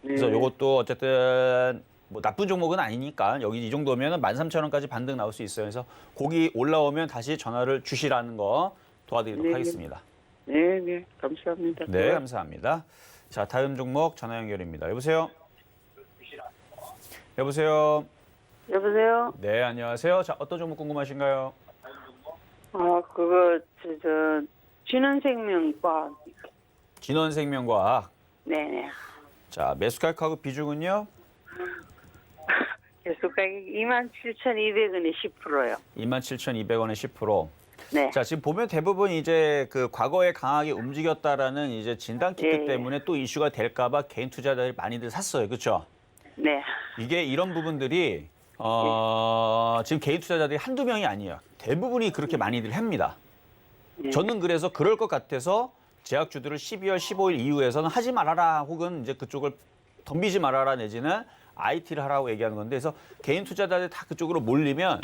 그래서 이것도 어쨌든 뭐 나쁜 종목은 아니니까 여기 이 정도면 13,000원까지 반등 나올 수 있어요. 그래서 고기 올라오면 다시 전화를 주시라는 거 도와드리도록 네. 하겠습니다. 네, 감사합니다. 네, 감사합니다. 자, 다음 종목 전화 연결입니다. 여보세요? 여보세요? 여보세요? 네, 안녕하세요. 자, 어떤 종목 궁금하신가요? 그거 진원생명과 진원생명과학. 네네. 자, 매수가격 비중은요? 계속 가격이 27,200원에 10%요. 27,200원에 10%. 네. 자, 지금 보면 대부분 이제 그 과거에 강하게 움직였다라는 이제 진단 키트 예. 때문에 또 이슈가 될까봐 개인 투자자들이 많이들 샀어요. 그렇죠? 네. 이게 이런 부분들이 지금 개인 투자자들이 한두 명이 아니에요. 대부분이 그렇게 많이들 합니다. 저는 그래서 그럴 것 같아서 제약주들을 12월 15일 이후에서는 하지 말아라 혹은 이제 그쪽을 덤비지 말아라 내지는 IT를 하라고 얘기하는 건데 그래서 개인 투자자들이 다 그쪽으로 몰리면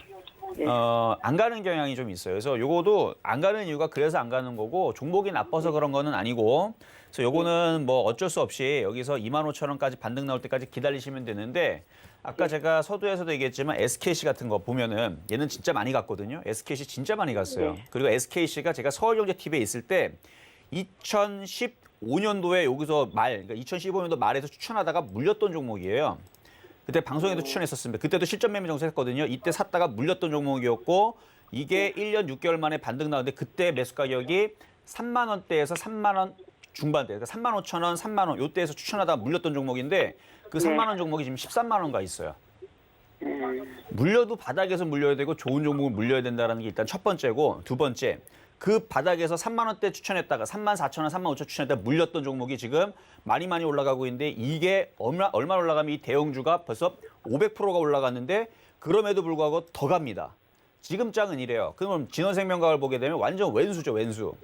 안 가는 경향이 좀 있어요. 그래서 요거도 안 가는 이유가 그래서 안 가는 거고 종목이 나빠서 그런 거는 아니고 그래서 요거는 뭐 어쩔 수 없이 여기서 25,000원까지 반등 나올 때까지 기다리시면 되는데 아까 제가 서두에서도 얘기했지만 SKC 같은 거 보면은 얘는 진짜 많이 갔거든요. SKC 진짜 많이 갔어요. 그리고 SKC가 제가 서울경제TV에 있을 때 2015년도에 여기서 그러니까 2015년도 말에서 추천하다가 물렸던 종목이에요. 그때 방송에도 추천했었습니다. 그때도 실전 매매 정책했거든요. 이때 샀다가 물렸던 종목이었고 이게 1년 6개월 만에 반등 나왔는데 그때 매수 가격이 3만 원대에서 3만 원 중반대, 그러니까 3만 5천 원, 3만 원 요때에서 추천하다가 물렸던 종목인데 그 3만 원 종목이 지금 13만 원가 있어요. 물려도 바닥에서 물려야 되고 좋은 종목을 물려야 된다는 게 일단 첫 번째고 두 번째 그 바닥에서 3만 원대 추천했다가 3만 4천 원, 3만 5천 추천했다가 물렸던 종목이 지금 많이 올라가고 있는데 이게 얼마 올라가면 이 대형주가 벌써 500%가 올라갔는데 그럼에도 불구하고 더 갑니다. 지금 장은 이래요. 그럼 진원생명과학을 보게 되면 완전 왼수죠, 왼수.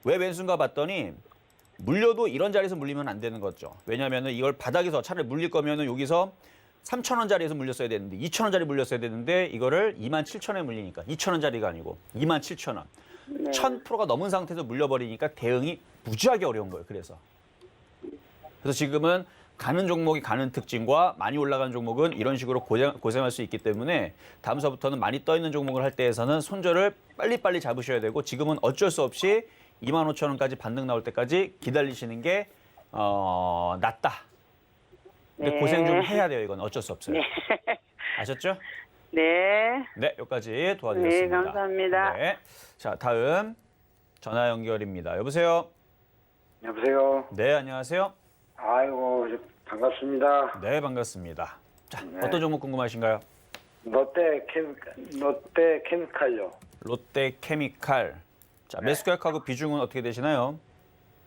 왜 왼수인가 봤더니 물려도 이런 자리에서 물리면 안 되는 거죠. 왜냐하면 이걸 바닥에서 차라리 물릴 거면은 여기서 3,000원짜리에서 물렸어야 되는데 2,000원짜리 물렸어야 되는데 이거를 27,000원에 물리니까 2,000원짜리가 아니고 27,000원. 1,000%가 넘은 상태에서 물려버리니까 대응이 무지하게 어려운 거예요. 그래서 지금은 가는 종목이 가는 특징과 많이 올라간 종목은 이런 식으로 고생할 수 있기 때문에 다음서부터는 많이 떠 있는 종목을 할 때에서는 손절을 빨리빨리 잡으셔야 되고 지금은 어쩔 수 없이 25,000원까지 반등 나올 때까지 기다리시는 게 낫다. 근데 고생 좀 해야 돼요. 이건 어쩔 수 없어요. 아셨죠? 네. 네, 여기까지 도와드렸습니다. 네, 감사합니다. 네. 자, 다음 전화 연결입니다. 여보세요? 여보세요. 네, 안녕하세요. 아이고, 반갑습니다. 네, 반갑습니다. 자, 네. 어떤 종목 궁금하신가요? 롯데 케미칼요. 롯데케미칼. 자, 네. 매수 계획하고 비중은 어떻게 되시나요?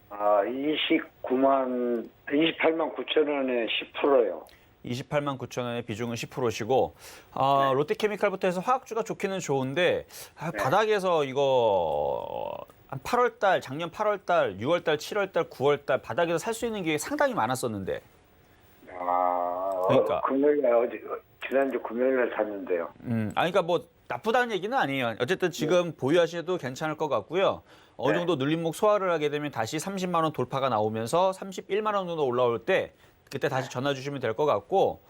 28만 9천 원에 10%요. 28만 9천 원의 비중은 10%시고 롯데케미칼부터 해서 화학주가 좋기는 좋은데 바닥에서 이거 한 8월 달, 작년 8월 달, 6월 달, 7월 달, 9월 달 바닥에서 살 수 있는 게 상당히 많았었는데. 그러니까. 금요일에 지난주 금요일에 샀는데요. 그러니까 뭐 나쁘다는 얘기는 아니에요. 어쨌든 지금 보유하셔도 괜찮을 것 같고요. 어느 정도 눌림목 소화를 하게 되면 다시 30만 원 돌파가 나오면서 31만 원 정도 올라올 때 그때 다시 전화 주시면 될 것 같고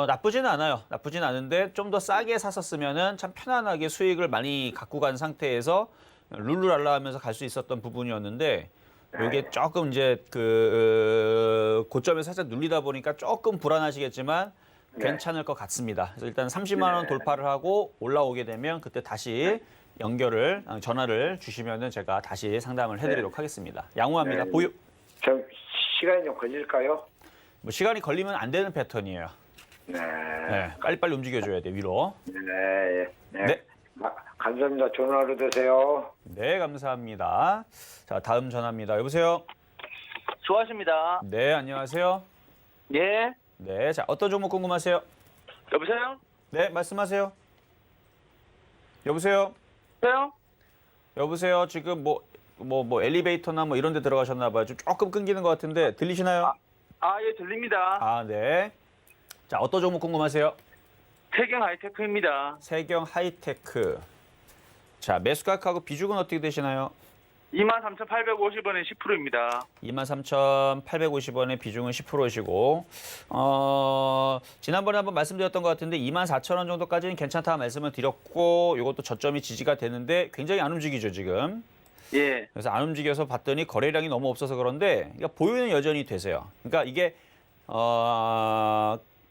나쁘지는 않아요. 나쁘진 않은데 좀 더 싸게 샀었으면은 참 편안하게 수익을 많이 갖고 간 상태에서 룰루랄라 하면서 갈 수 있었던 부분이었는데 이게 조금 이제 그 고점에 살짝 눌리다 보니까 조금 불안하시겠지만 괜찮을 것 같습니다. 그래서 일단 30만 원 돌파를 하고 올라오게 되면 그때 다시 전화를 주시면은 제가 다시 상담을 해드리도록 하겠습니다. 양호합니다. 네. 보유. 좀 시간이 좀 걸릴까요? 뭐 시간이 걸리면 안 되는 패턴이에요. 네. 네, 빨리빨리 움직여줘야 돼 위로. 네. 네. 네. 감사합니다. 좋은 하루 되세요. 네, 감사합니다. 자, 다음 전화입니다. 여보세요. 수고하십니다. 네, 안녕하세요. 예. 네, 자, 어떤 종목 궁금하세요? 여보세요? 네, 말씀하세요. 여보세요. 여보세요? 여보세요. 지금 뭐 엘리베이터나 뭐 이런 데 들어가셨나 봐요. 좀 조금 끊기는 것 같은데 들리시나요? 예, 들립니다. 아, 네. 자, 어떤 종목 궁금하세요? 태경 하이테크입니다. 세경 하이테크. 자, 매수가하고 비중은 어떻게 되시나요? 23,850원에 10%입니다. 23,850원의 비중은 10%시고 지난번에 한번 말씀드렸던 것 같은데 24,000원 정도까지는 괜찮다 말씀을 드렸고 이것도 저점이 지지가 되는데 굉장히 안 움직이죠 지금. 예. 그래서 안 움직여서 봤더니 거래량이 너무 없어서 그런데 그러니까 보유는 여전히 되세요. 그러니까 이게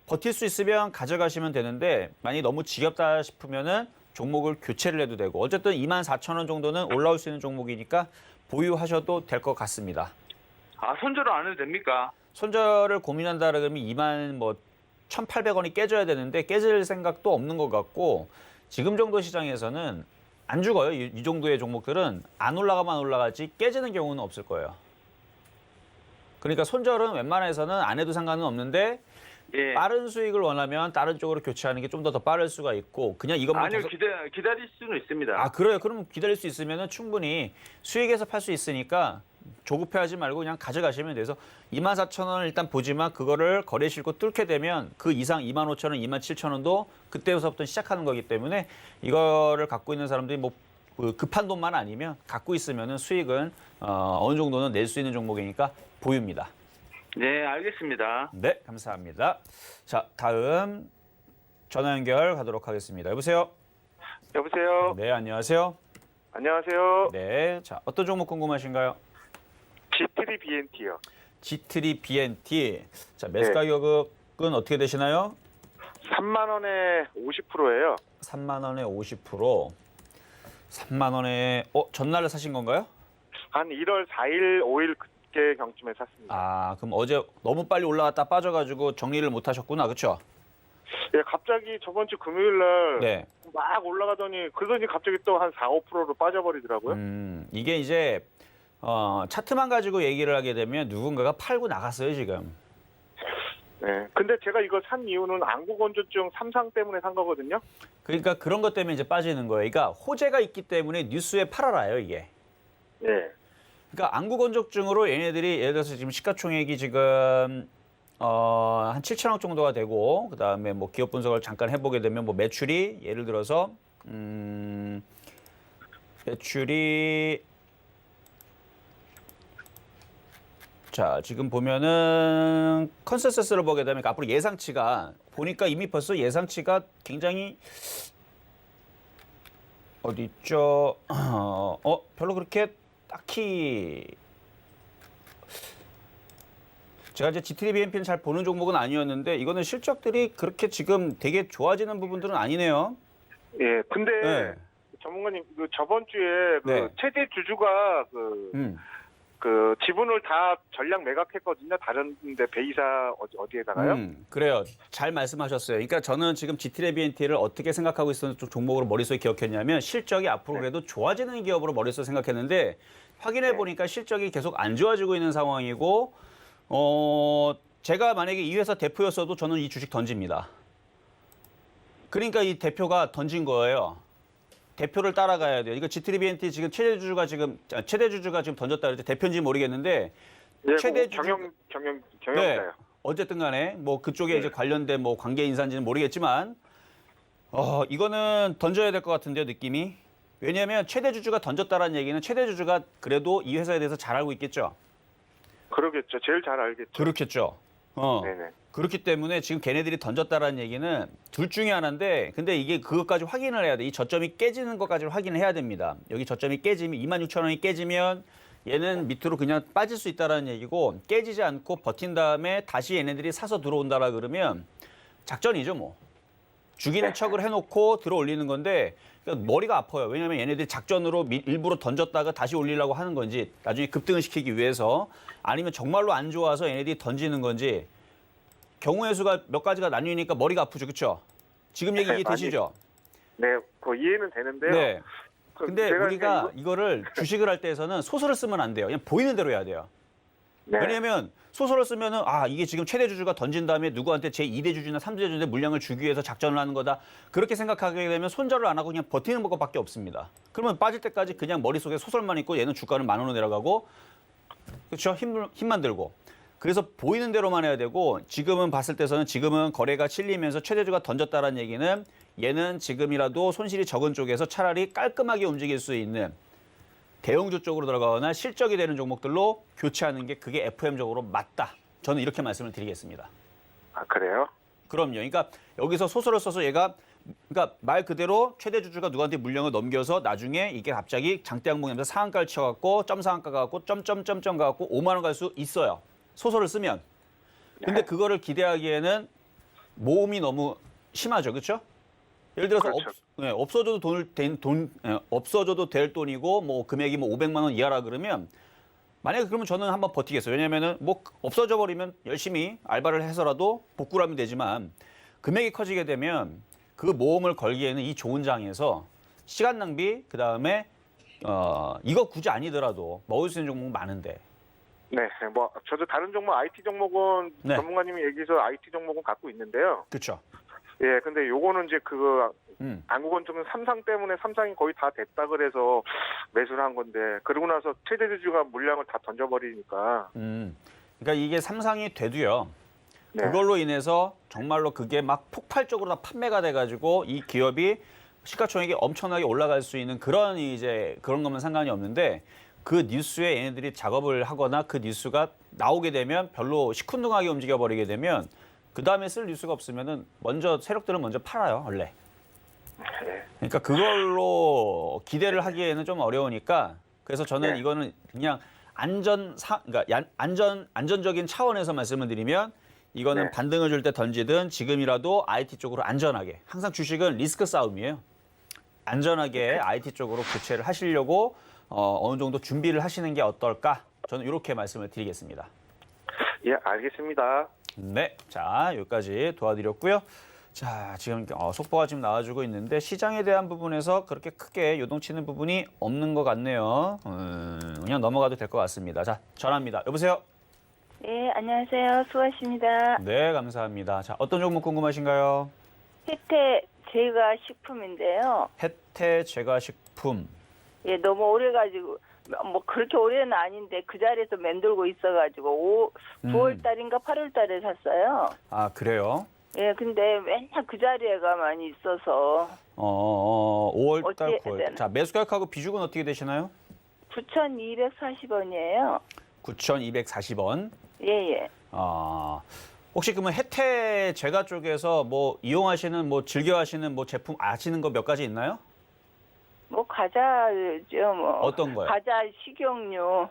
버틸 수 있으면 가져가시면 되는데 만약에 너무 지겹다 싶으면은 종목을 교체를 해도 되고 어쨌든 24,000원 정도는 올라올 수 있는 종목이니까 보유하셔도 될 것 같습니다. 손절은 안 해도 됩니까? 손절을 고민한다 그러면 1,800원이 깨져야 되는데 깨질 생각도 없는 것 같고 지금 정도 시장에서는 안 죽어요. 이 정도의 종목들은 안 올라가면 올라가지 깨지는 경우는 없을 거예요. 그러니까 손절은 웬만해서는 안 해도 상관은 없는데 예. 빠른 수익을 원하면 다른 쪽으로 교체하는 게 좀 더 빠를 수가 있고 그냥 이것만 아니요, 계속... 기다릴 수는 있습니다. 그래요. 그럼 기다릴 수 있으면 충분히 수익에서 팔 수 있으니까 조급해하지 말고 그냥 가져가시면 돼서 24,000원을 일단 보지만 그거를 거래 실고 뚫게 되면 그 이상 25,000원, 27,000원도 그때부터 시작하는 거기 때문에 이거를 갖고 있는 사람들이 뭐 급한 돈만 아니면 갖고 있으면 수익은 어느 정도는 낼 수 있는 종목이니까 보유입니다. 네, 알겠습니다. 네, 감사합니다. 자, 다음 전화 연결 가도록 하겠습니다. 여보세요? 여보세요. 네, 안녕하세요. 안녕하세요. 네, 자, 어떤 종목 궁금하신가요? G3BNT요. G3 BNT. 자, 매수 네. 가격은 어떻게 되시나요? 3만 원에 50%예요. 3만 원에 50%. 3만 원에 전날에 사신 건가요? 한 1월 4일, 5일 그때 경쯤에 샀습니다. 그럼 어제 너무 빨리 올라갔다 빠져가지고 정리를 못 하셨구나, 그렇죠? 예, 갑자기 저번 주 금요일 날 네. 막 올라가더니 그러더니 갑자기 또 한 4, 5%로 빠져버리더라고요. 이게 이제 차트만 가지고 얘기를 하게 되면 누군가가 팔고 나갔어요, 지금. 네. 근데 제가 이거 산 이유는 안구건조증 3상 때문에 산 거거든요. 그러니까 그런 것 때문에 이제 빠지는 거예요. 그러니까 호재가 있기 때문에 뉴스에 팔아라요, 이게. 네. 그러니까 안구건조증으로 얘네들이 예를 들어서 지금 시가총액이 지금 한 7천억 정도가 되고 그다음에 뭐 기업 분석을 잠깐 해보게 되면 뭐 매출이 예를 들어서 매출이 자 지금 보면은 컨센서스를 보게 되면 앞으로 예상치가 보니까 이미 벌써 예상치가 굉장히 어디 있죠? 별로 그렇게 딱히 제가 이제 G3 BNP는 잘 보는 종목은 아니었는데 이거는 실적들이 그렇게 지금 되게 좋아지는 부분들은 아니네요. 예. 근데 네. 전문가님 그 저번 주에 그 네. 최대 주주가 그 지분을 다 전량 매각했거든요. 다른데 베이사 어디에다가요? 그래요. 잘 말씀하셨어요. 그러니까 저는 지금 G3 BNT를 어떻게 생각하고 있었는지 종목으로 머릿속에 기억했냐면 실적이 앞으로 그래도 좋아지는 기업으로 머릿속에 생각했는데 확인해 보니까 실적이 계속 안 좋아지고 있는 상황이고 제가 만약에 이 회사 대표였어도 저는 이 주식 던집니다. 그러니까 이 대표가 던진 거예요. 대표를 따라가야 돼요. 이거 G3 BNT 지금 최대 주주가 지금 던졌다 그랬죠. 대표인지 모르겠는데 예, 최대 뭐 주주 경영자요. 네. 어쨌든 간에 뭐 그쪽에 이제 관련된 뭐 관계 인사인지는 모르겠지만 이거는 던져야 될 것 같은데요, 느낌이. 왜냐하면 최대 주주가 던졌다라는 얘기는 최대 주주가 그래도 이 회사에 대해서 잘 알고 있겠죠. 그러겠죠. 제일 잘 알겠죠. 그렇겠죠. 네네. 그렇기 때문에 지금 걔네들이 던졌다라는 얘기는 둘 중에 하나인데 근데 이게 그것까지 확인을 해야 돼. 이 저점이 깨지는 것까지 확인을 해야 됩니다. 여기 저점이 깨지면 26,000원이 깨지면 얘는 밑으로 그냥 빠질 수 있다라는 얘기고 깨지지 않고 버틴 다음에 다시 얘네들이 사서 들어온다라 그러면 작전이죠, 뭐. 죽이는 척을 해놓고 들어 올리는 건데 그러니까 머리가 아파요. 왜냐하면 얘네들이 작전으로 일부러 던졌다가 다시 올리려고 하는 건지 나중에 급등을 시키기 위해서 아니면 정말로 안 좋아서 얘네들이 던지는 건지 경우의 수가 몇 가지가 나뉘니까 머리가 아프죠. 그렇죠? 지금 얘기 이해되시죠? 네, 그 이해는 되는데요. 네. 근데 제가 우리가 이거를 주식을 할 때에서는 소설을 쓰면 안 돼요. 그냥 보이는 대로 해야 돼요. 네. 왜냐하면 소설을 쓰면은 이게 지금 최대 주주가 던진 다음에 누구한테 제2대 주주나 3대 주주인데 물량을 주기 위해서 작전을 하는 거다. 그렇게 생각하게 되면 손절을 안 하고 그냥 버티는 것밖에 없습니다. 그러면 빠질 때까지 그냥 머릿속에 소설만 있고 얘는 주가는 10,000원으로 내려가고 그렇죠? 힘만 들고. 그래서 보이는 대로만 해야 되고 지금은 봤을 때서는 지금은 거래가 실리면서 최대주가 던졌다라는 얘기는 얘는 지금이라도 손실이 적은 쪽에서 차라리 깔끔하게 움직일 수 있는 대형주 쪽으로 들어가거나 실적이 되는 종목들로 교체하는 게 그게 FM적으로 맞다. 저는 이렇게 말씀을 드리겠습니다. 아, 그래요? 그럼요. 그러니까 여기서 소설을 써서 얘가 그러니까 말 그대로 최대 주주가 누구한테 물량을 넘겨서 나중에 이게 갑자기 장대 항목이면서 상한가를 치워갖고 점상한가 가갖고 점점점점 가갖고 5만 원 갈 수 있어요. 소설을 쓰면. 근데 그거를 기대하기에는 모험이 너무 심하죠. 그렇죠? 예를 들어서 그렇죠. 없어져도 될 돈이고 뭐 금액이 뭐 500만 원 이하라 그러면 만약에 그러면 저는 한번 버티겠어요. 왜냐면은 뭐 없어져 버리면 열심히 알바를 해서라도 복구를 하면 되지만 금액이 커지게 되면 그 모험을 걸기에는 이 좋은 장에서 시간 낭비 그다음에 이거 굳이 아니더라도 먹을 수 있는 종목 많은데. 네, 뭐 저도 다른 종목 IT 종목은 네. 전문가님이 얘기해서 IT 종목은 갖고 있는데요. 그렇죠. 예, 근데 요거는 이제 안구건조는 삼상 때문에 삼상이 거의 다 됐다 그래서 매수를 한 건데 그러고 나서 최대 주주가 물량을 다 던져버리니까. 그러니까 이게 삼상이 돼도요. 네. 그걸로 인해서 정말로 그게 막 폭발적으로 다 판매가 돼가지고 이 기업이 시가총액이 엄청나게 올라갈 수 있는 그런 그런 거면 상관이 없는데 그 뉴스에 얘네들이 작업을 하거나 그 뉴스가 나오게 되면 별로 시큰둥하게 움직여 버리게 되면 그 다음에 쓸 뉴스가 없으면은 세력들은 먼저 팔아요 원래. 그러니까 그걸로 기대를 하기에는 좀 어려우니까 그래서 저는 이거는 그냥 그러니까 안전적인 차원에서 말씀을 드리면 이거는 반등을 줄 때 던지든 지금이라도 IT 쪽으로 안전하게 항상 주식은 리스크 싸움이에요. 안전하게 IT 쪽으로 교체를 하시려고 어느 정도 준비를 하시는 게 어떨까? 저는 이렇게 말씀을 드리겠습니다. 예, 알겠습니다. 네, 자 여기까지 도와드렸고요. 자 지금 속보가 지금 나와주고 있는데 시장에 대한 부분에서 그렇게 크게 요동치는 부분이 없는 것 같네요. 그냥 넘어가도 될 것 같습니다. 자 전화입니다. 여보세요. 네, 안녕하세요. 수고하십니다. 네, 감사합니다. 자 어떤 종목 궁금하신가요? 혜태 제과 식품인데요. 혜태 제과식품. 예, 너무 오래 가지고 뭐 그렇게 오래는 아닌데 그 자리에서 맴돌고 있어가지고 9월 달인가 8월 달에 샀어요. 아 그래요? 예, 근데 맨날 그 자리에 가만히 있어서 5월 달, 어찌 9월 달. 되나? 자 매수 가격하고 비중은 어떻게 되시나요? 9,240원이에요. 9,240원. 예. 혹시 그러면 혜태 제과 쪽에서 뭐 이용하시는 뭐 즐겨하시는 뭐 제품 아시는 거 몇 가지 있나요? 뭐 과자죠, 뭐. 어떤 거요? 과자 식용유.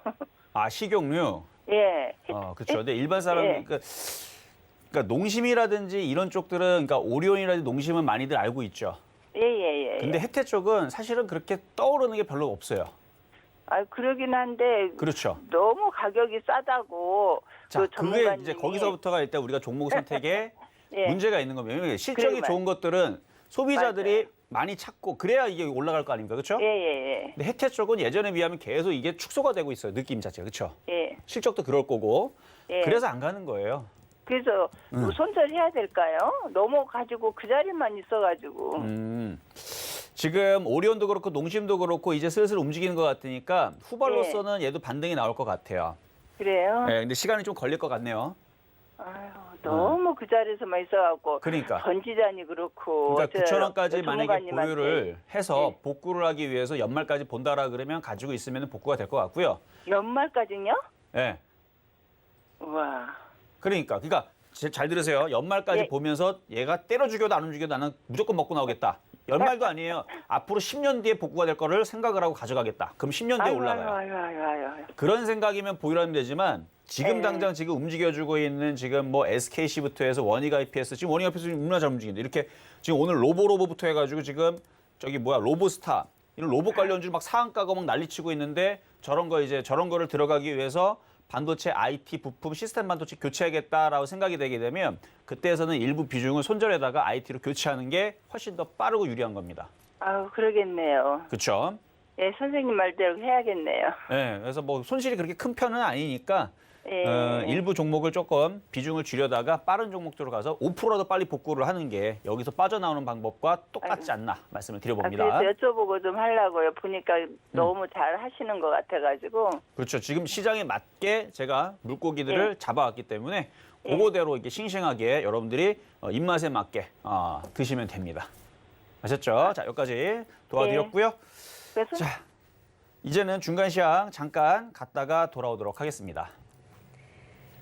아 식용유. 예. 그렇죠. 근데 일반 사람 예. 그러니까 농심이라든지 이런 쪽들은 그러니까 오리온이라든지 농심은 많이들 알고 있죠. 예. 근데 혜태 쪽은 사실은 그렇게 떠오르는 게 별로 없어요. 아, 그러긴 한데 그렇죠. 너무 가격이 싸다고 자, 그 그게 전문가님이 이제 거기서부터가 일단 우리가 종목 선택에 예. 문제가 있는 겁니다. 왜냐면 실적이 그래, 좋은 것들은 소비자들이 맞아요. 많이 찾고 그래야 이게 올라갈 거 아닙니까? 그렇죠? 예. 근데 혜태 쪽은 예전에 비하면 계속 이게 축소가 되고 있어요. 느낌 자체가. 그렇죠? 예. 실적도 그럴 거고. 예. 그래서 안 가는 거예요. 그래서 뭐 손절해야 될까요? 너무 가지고 그 자리만 있어가지고. 지금 오리온도 그렇고 농심도 그렇고 이제 슬슬 움직이는 것 같으니까 후발로서는 얘도 반등이 나올 것 같아요. 그래요? 네, 근데 시간이 좀 걸릴 것 같네요. 아유, 너무 그 자리에서만 있어갖고. 그러니까. 전지자니 그렇고. 그러니까 9,000원까지 만약에 전문가님한테. 보유를 해서 예. 복구를 하기 위해서 연말까지 본다라 그러면 가지고 있으면 복구가 될 것 같고요. 연말까지요? 예. 우와. 그러니까 잘 들으세요. 연말까지 예. 보면서 얘가 때려 죽여도 안 움직여도 나는 무조건 먹고 나오겠다. 연말도 아니에요. 앞으로 10년 뒤에 복구가 될 거를 생각을 하고 가져가겠다. 그럼 10년 뒤에 올라가요. 아유. 그런 생각이면 보유하면 되지만 지금 네. 당장 지금 움직여주고 있는 지금 뭐 SKC부터 해서 원익 IPS 지금 원익 IPS 얼마나 잘 움직이는데 이렇게 지금 오늘 로보부터 해가지고 지금 저기 뭐야 로보스타 이런 로봇 관련주 막 상한가가 막 난리치고 있는데 저런 거를 들어가기 위해서 반도체 IT 부품 시스템 반도체 교체하겠다라고 생각이 되게 되면 그때에서는 일부 비중을 손절에다가 IT로 교체하는 게 훨씬 더 빠르고 유리한 겁니다. 아유, 그러겠네요. 그렇죠? 예, 선생님 말대로 해야겠네요. 네, 그래서 뭐 손실이 그렇게 큰 편은 아니니까 예. 일부 종목을 조금 비중을 줄여다가 빠른 종목들로 가서 5%도 빨리 복구를 하는 게 여기서 빠져나오는 방법과 똑같지 않나 말씀을 드려봅니다. 그래서 여쭤보고 좀 하려고요. 보니까 너무 잘 하시는 것 같아가지고. 그렇죠. 지금 시장에 맞게 제가 물고기들을 예. 잡아왔기 때문에 그거대로 이렇게 싱싱하게 여러분들이 입맛에 맞게 드시면 됩니다. 아셨죠? 자, 여기까지 도와드렸고요. 그래서 자, 이제는 중간 시황 잠깐 갔다가 돌아오도록 하겠습니다.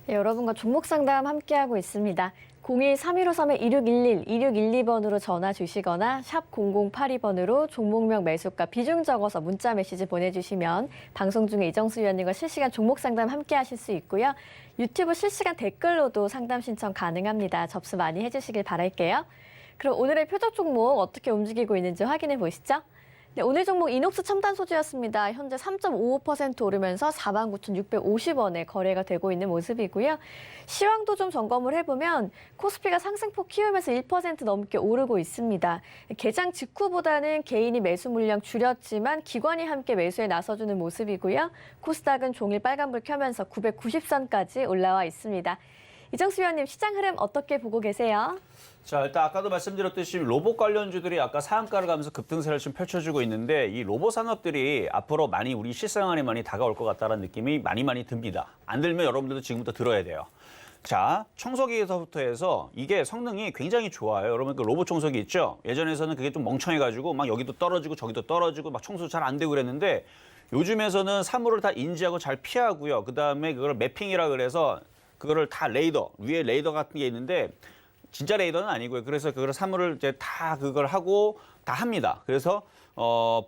네, 여러분과 종목 상담 함께하고 있습니다. 01-3153-2611, 2612번으로 전화 주시거나 샵 0082번으로 종목명 매수가 비중 적어서 문자 메시지 보내주시면 방송 중에 이정수 위원님과 실시간 종목 상담 함께하실 수 있고요. 유튜브 실시간 댓글로도 상담 신청 가능합니다. 접수 많이 해주시길 바랄게요. 그럼 오늘의 표적 종목 어떻게 움직이고 있는지 확인해 보시죠. 네, 오늘 종목 이녹스 첨단 소재였습니다. 현재 3.55% 오르면서 49,650원에 거래가 되고 있는 모습이고요. 시황도 좀 점검을 해보면 코스피가 상승폭 키우면서 1% 넘게 오르고 있습니다. 개장 직후보다는 개인이 매수 물량 줄였지만 기관이 함께 매수에 나서주는 모습이고요. 코스닥은 종일 빨간불 켜면서 990선까지 올라와 있습니다. 이정수 위원님, 시장 흐름 어떻게 보고 계세요? 자, 일단 아까도 말씀드렸듯이 로봇 관련주들이 아까 상한가를 가면서 급등세를 좀 펼쳐주고 있는데 이 로봇 산업들이 앞으로 많이 우리 실생활에 많이 다가올 것 같다는 느낌이 많이 듭니다. 안 들면 여러분들도 지금부터 들어야 돼요. 자, 청소기에서부터 해서 이게 성능이 굉장히 좋아요. 여러분 그 로봇 청소기 있죠? 예전에서는 그게 좀 멍청해가지고 막 여기도 떨어지고 저기도 떨어지고 막 청소 잘 안 되고 그랬는데 요즘에서는 사물을 다 인지하고 잘 피하고요. 그다음에 그걸 매핑이라 그래서 그거를 다 레이더, 위에 레이더 같은 게 있는데 진짜 레이더는 아니고요. 그래서 그걸 사물을 이제 다 그걸 하고 다 합니다. 그래서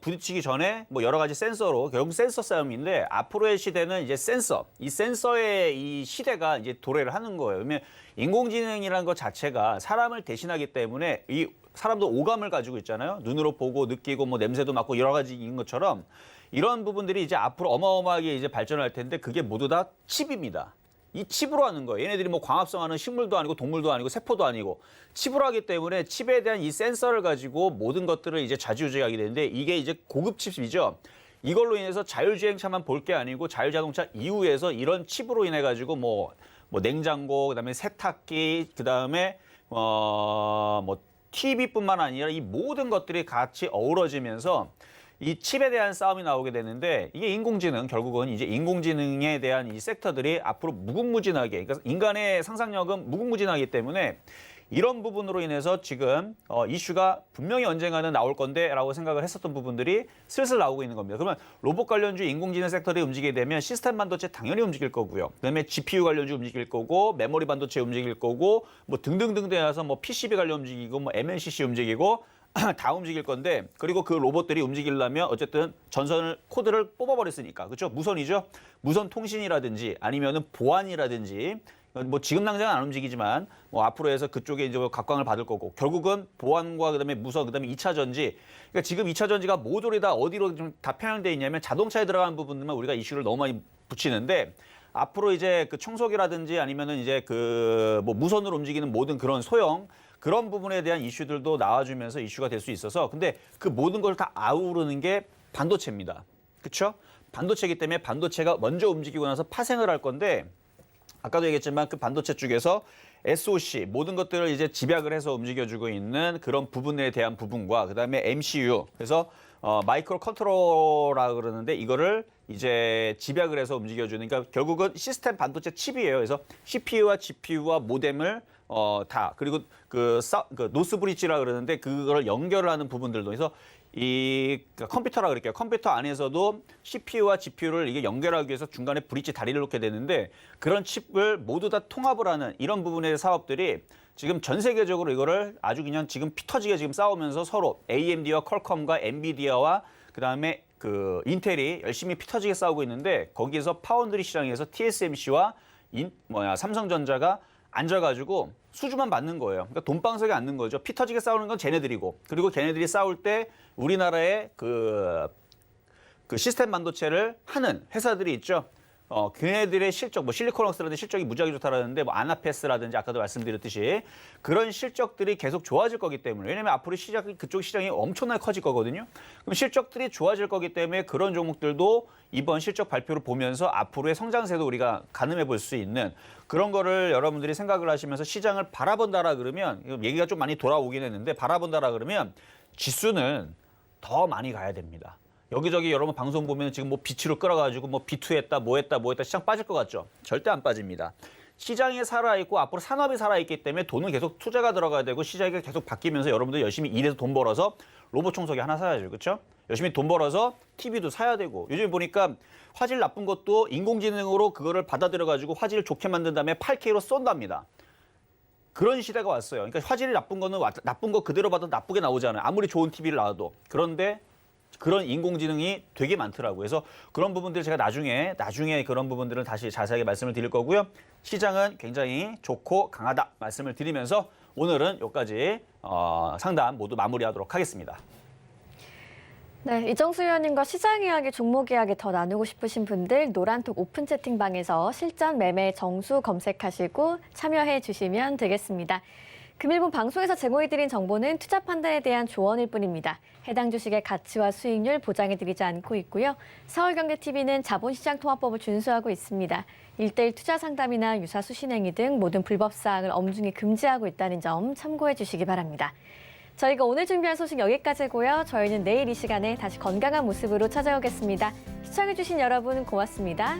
부딪히기 전에 뭐 여러 가지 센서로 결국 센서 싸움인데 앞으로의 시대는 이제 센서, 이 센서의 이 시대가 이제 도래를 하는 거예요. 그러면 인공지능이라는 것 자체가 사람을 대신하기 때문에 이 사람도 오감을 가지고 있잖아요. 눈으로 보고 느끼고 뭐 냄새도 맡고 여러 가지인 것처럼 이런 부분들이 이제 앞으로 어마어마하게 이제 발전할 텐데 그게 모두 다 칩입니다. 이 칩으로 하는 거예요. 얘네들이 뭐 광합성하는 식물도 아니고 동물도 아니고 세포도 아니고 칩으로 하기 때문에 칩에 대한 이 센서를 가지고 모든 것들을 이제 좌지우지하게 되는데 이게 이제 고급 칩이죠. 이걸로 인해서 자율주행차만 볼 게 아니고 자율자동차 이후에서 이런 칩으로 인해 가지고 뭐 냉장고, 그다음에 세탁기, 그다음에 뭐 TV뿐만 아니라 이 모든 것들이 같이 어우러지면서 이 칩에 대한 싸움이 나오게 되는데 이게 인공지능 결국은 이제 인공지능에 대한 이 섹터들이 앞으로 무궁무진하게 그러니까 인간의 상상력은 무궁무진하기 때문에 이런 부분으로 인해서 지금 이슈가 분명히 언젠가는 나올 건데라고 생각을 했었던 부분들이 슬슬 나오고 있는 겁니다. 그러면 로봇 관련주 인공지능 섹터들이 움직이게 되면 시스템 반도체 당연히 움직일 거고요. 그다음에 GPU 관련주 움직일 거고 메모리 반도체 움직일 거고 뭐 등등등 해서 뭐 PCB 관련 움직이고 뭐 MLCC 움직이고 다 움직일 건데 그리고 그 로봇들이 움직이려면 어쨌든 전선을 코드를 뽑아버렸으니까 그렇죠? 무선이죠. 무선 통신이라든지 아니면은 보안이라든지 뭐 지금 당장은 안 움직이지만 뭐 앞으로 해서 그쪽에 이제 각광을 받을 거고 결국은 보안과 그다음에 무선 그다음에 2차 전지 그러니까 지금 2차 전지가 모듈이 다 어디로 좀 다 편향돼 있냐면 자동차에 들어가는 부분들만 우리가 이슈를 너무 많이 붙이는데 앞으로 이제 그 청소기라든지 아니면은 이제 그 뭐 무선으로 움직이는 모든 그런 소형 그런 부분에 대한 이슈들도 나와주면서 이슈가 될 수 있어서 근데 그 모든 걸 다 아우르는 게 반도체입니다. 그렇죠? 반도체이기 때문에 반도체가 먼저 움직이고 나서 파생을 할 건데 아까도 얘기했지만 그 반도체 쪽에서 SoC 모든 것들을 이제 집약을 해서 움직여주고 있는 그런 부분에 대한 부분과 그다음에 MCU 그래서 마이크로 컨트롤러라 그러는데 이거를 이제 집약을 해서 움직여주는 그러니까 결국은 시스템 반도체 칩이에요. 그래서 CPU와 GPU와 모뎀을 다 그리고 그 노스브릿지라 그러는데 그걸 연결을 하는 부분들도 그래서 이 컴퓨터라 그럴게요. 컴퓨터 안에서도 CPU와 GPU를 이게 연결하기 위해서 중간에 브릿지 다리를 놓게 되는데 그런 칩을 모두 다 통합을 하는 이런 부분의 사업들이 지금 전 세계적으로 이거를 아주 그냥 지금 피 터지게 지금 싸우면서 서로 AMD와 퀄컴과 엔비디아와 그다음에 그 인텔이 열심히 피 터지게 싸우고 있는데 거기에서 파운드리 시장에서 TSMC와 삼성전자가 앉아가지고 수주만 받는 거예요. 그러니까 돈방석에 앉는 거죠. 피 터지게 싸우는 건 쟤네들이고 그리고 걔네들이 싸울 때 우리나라의 그 시스템 반도체를 하는 회사들이 있죠. 걔네들의 실적, 뭐 실리콘웍스라든지 실적이 무지하게 좋다라는데 뭐 아나페스라든지 아까도 말씀드렸듯이 그런 실적들이 계속 좋아질 거기 때문에 왜냐면 앞으로 그쪽 시장이 엄청나게 커질 거거든요. 그럼 실적들이 좋아질 거기 때문에 그런 종목들도 이번 실적 발표를 보면서 앞으로의 성장세도 우리가 가늠해 볼 수 있는 그런 거를 여러분들이 생각을 하시면서 시장을 바라본다라 그러면 얘기가 좀 많이 돌아오긴 했는데 바라본다라 그러면 지수는 더 많이 가야 됩니다. 여기저기 여러분 방송 보면 지금 뭐 비치로 끌어가지고 뭐 비투했다, 뭐 했다 시장 빠질 것 같죠? 절대 안 빠집니다. 시장이 살아있고 앞으로 산업이 살아있기 때문에 돈은 계속 투자가 들어가야 되고 시장이 계속 바뀌면서 여러분들 열심히 일해서 돈 벌어서 로봇 청소기 하나 사야죠. 그렇죠? 열심히 돈 벌어서 TV도 사야 되고 요즘 보니까 화질 나쁜 것도 인공지능으로 그거를 받아들여가지고 화질을 좋게 만든 다음에 8K로 쏜답니다. 그런 시대가 왔어요. 그러니까 화질이 나쁜 거는 나쁜 거 그대로 봐도 나쁘게 나오잖아요. 아무리 좋은 TV를 놔도. 그런데 그런 인공지능이 되게 많더라고요. 그래서 그런 부분들 제가 나중에 그런 부분들은 다시 자세하게 말씀을 드릴 거고요. 시장은 굉장히 좋고 강하다 말씀을 드리면서 오늘은 여기까지 상담 모두 마무리하도록 하겠습니다. 네, 이정수 위원님과 시장 이야기, 종목 이야기 더 나누고 싶으신 분들 노란톡 오픈 채팅방에서 실전 매매 정수 검색하시고 참여해 주시면 되겠습니다. 금일본 방송에서 제공해드린 정보는 투자 판단에 대한 조언일 뿐입니다. 해당 주식의 가치와 수익률 보장해드리지 않고 있고요. 서울경제TV는 자본시장통화법을 준수하고 있습니다. 1:1 투자 상담이나 유사 수신행위 등 모든 불법 사항을 엄중히 금지하고 있다는 점 참고해 주시기 바랍니다. 저희가 오늘 준비한 소식 여기까지고요. 저희는 내일 이 시간에 다시 건강한 모습으로 찾아오겠습니다. 시청해주신 여러분 고맙습니다.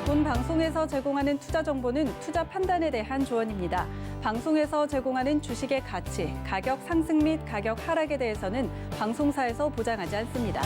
본 방송에서 제공하는 투자 정보는 투자 판단에 대한 조언입니다. 방송에서 제공하는 주식의 가치, 가격 상승 및 가격 하락에 대해서는 방송사에서 보장하지 않습니다.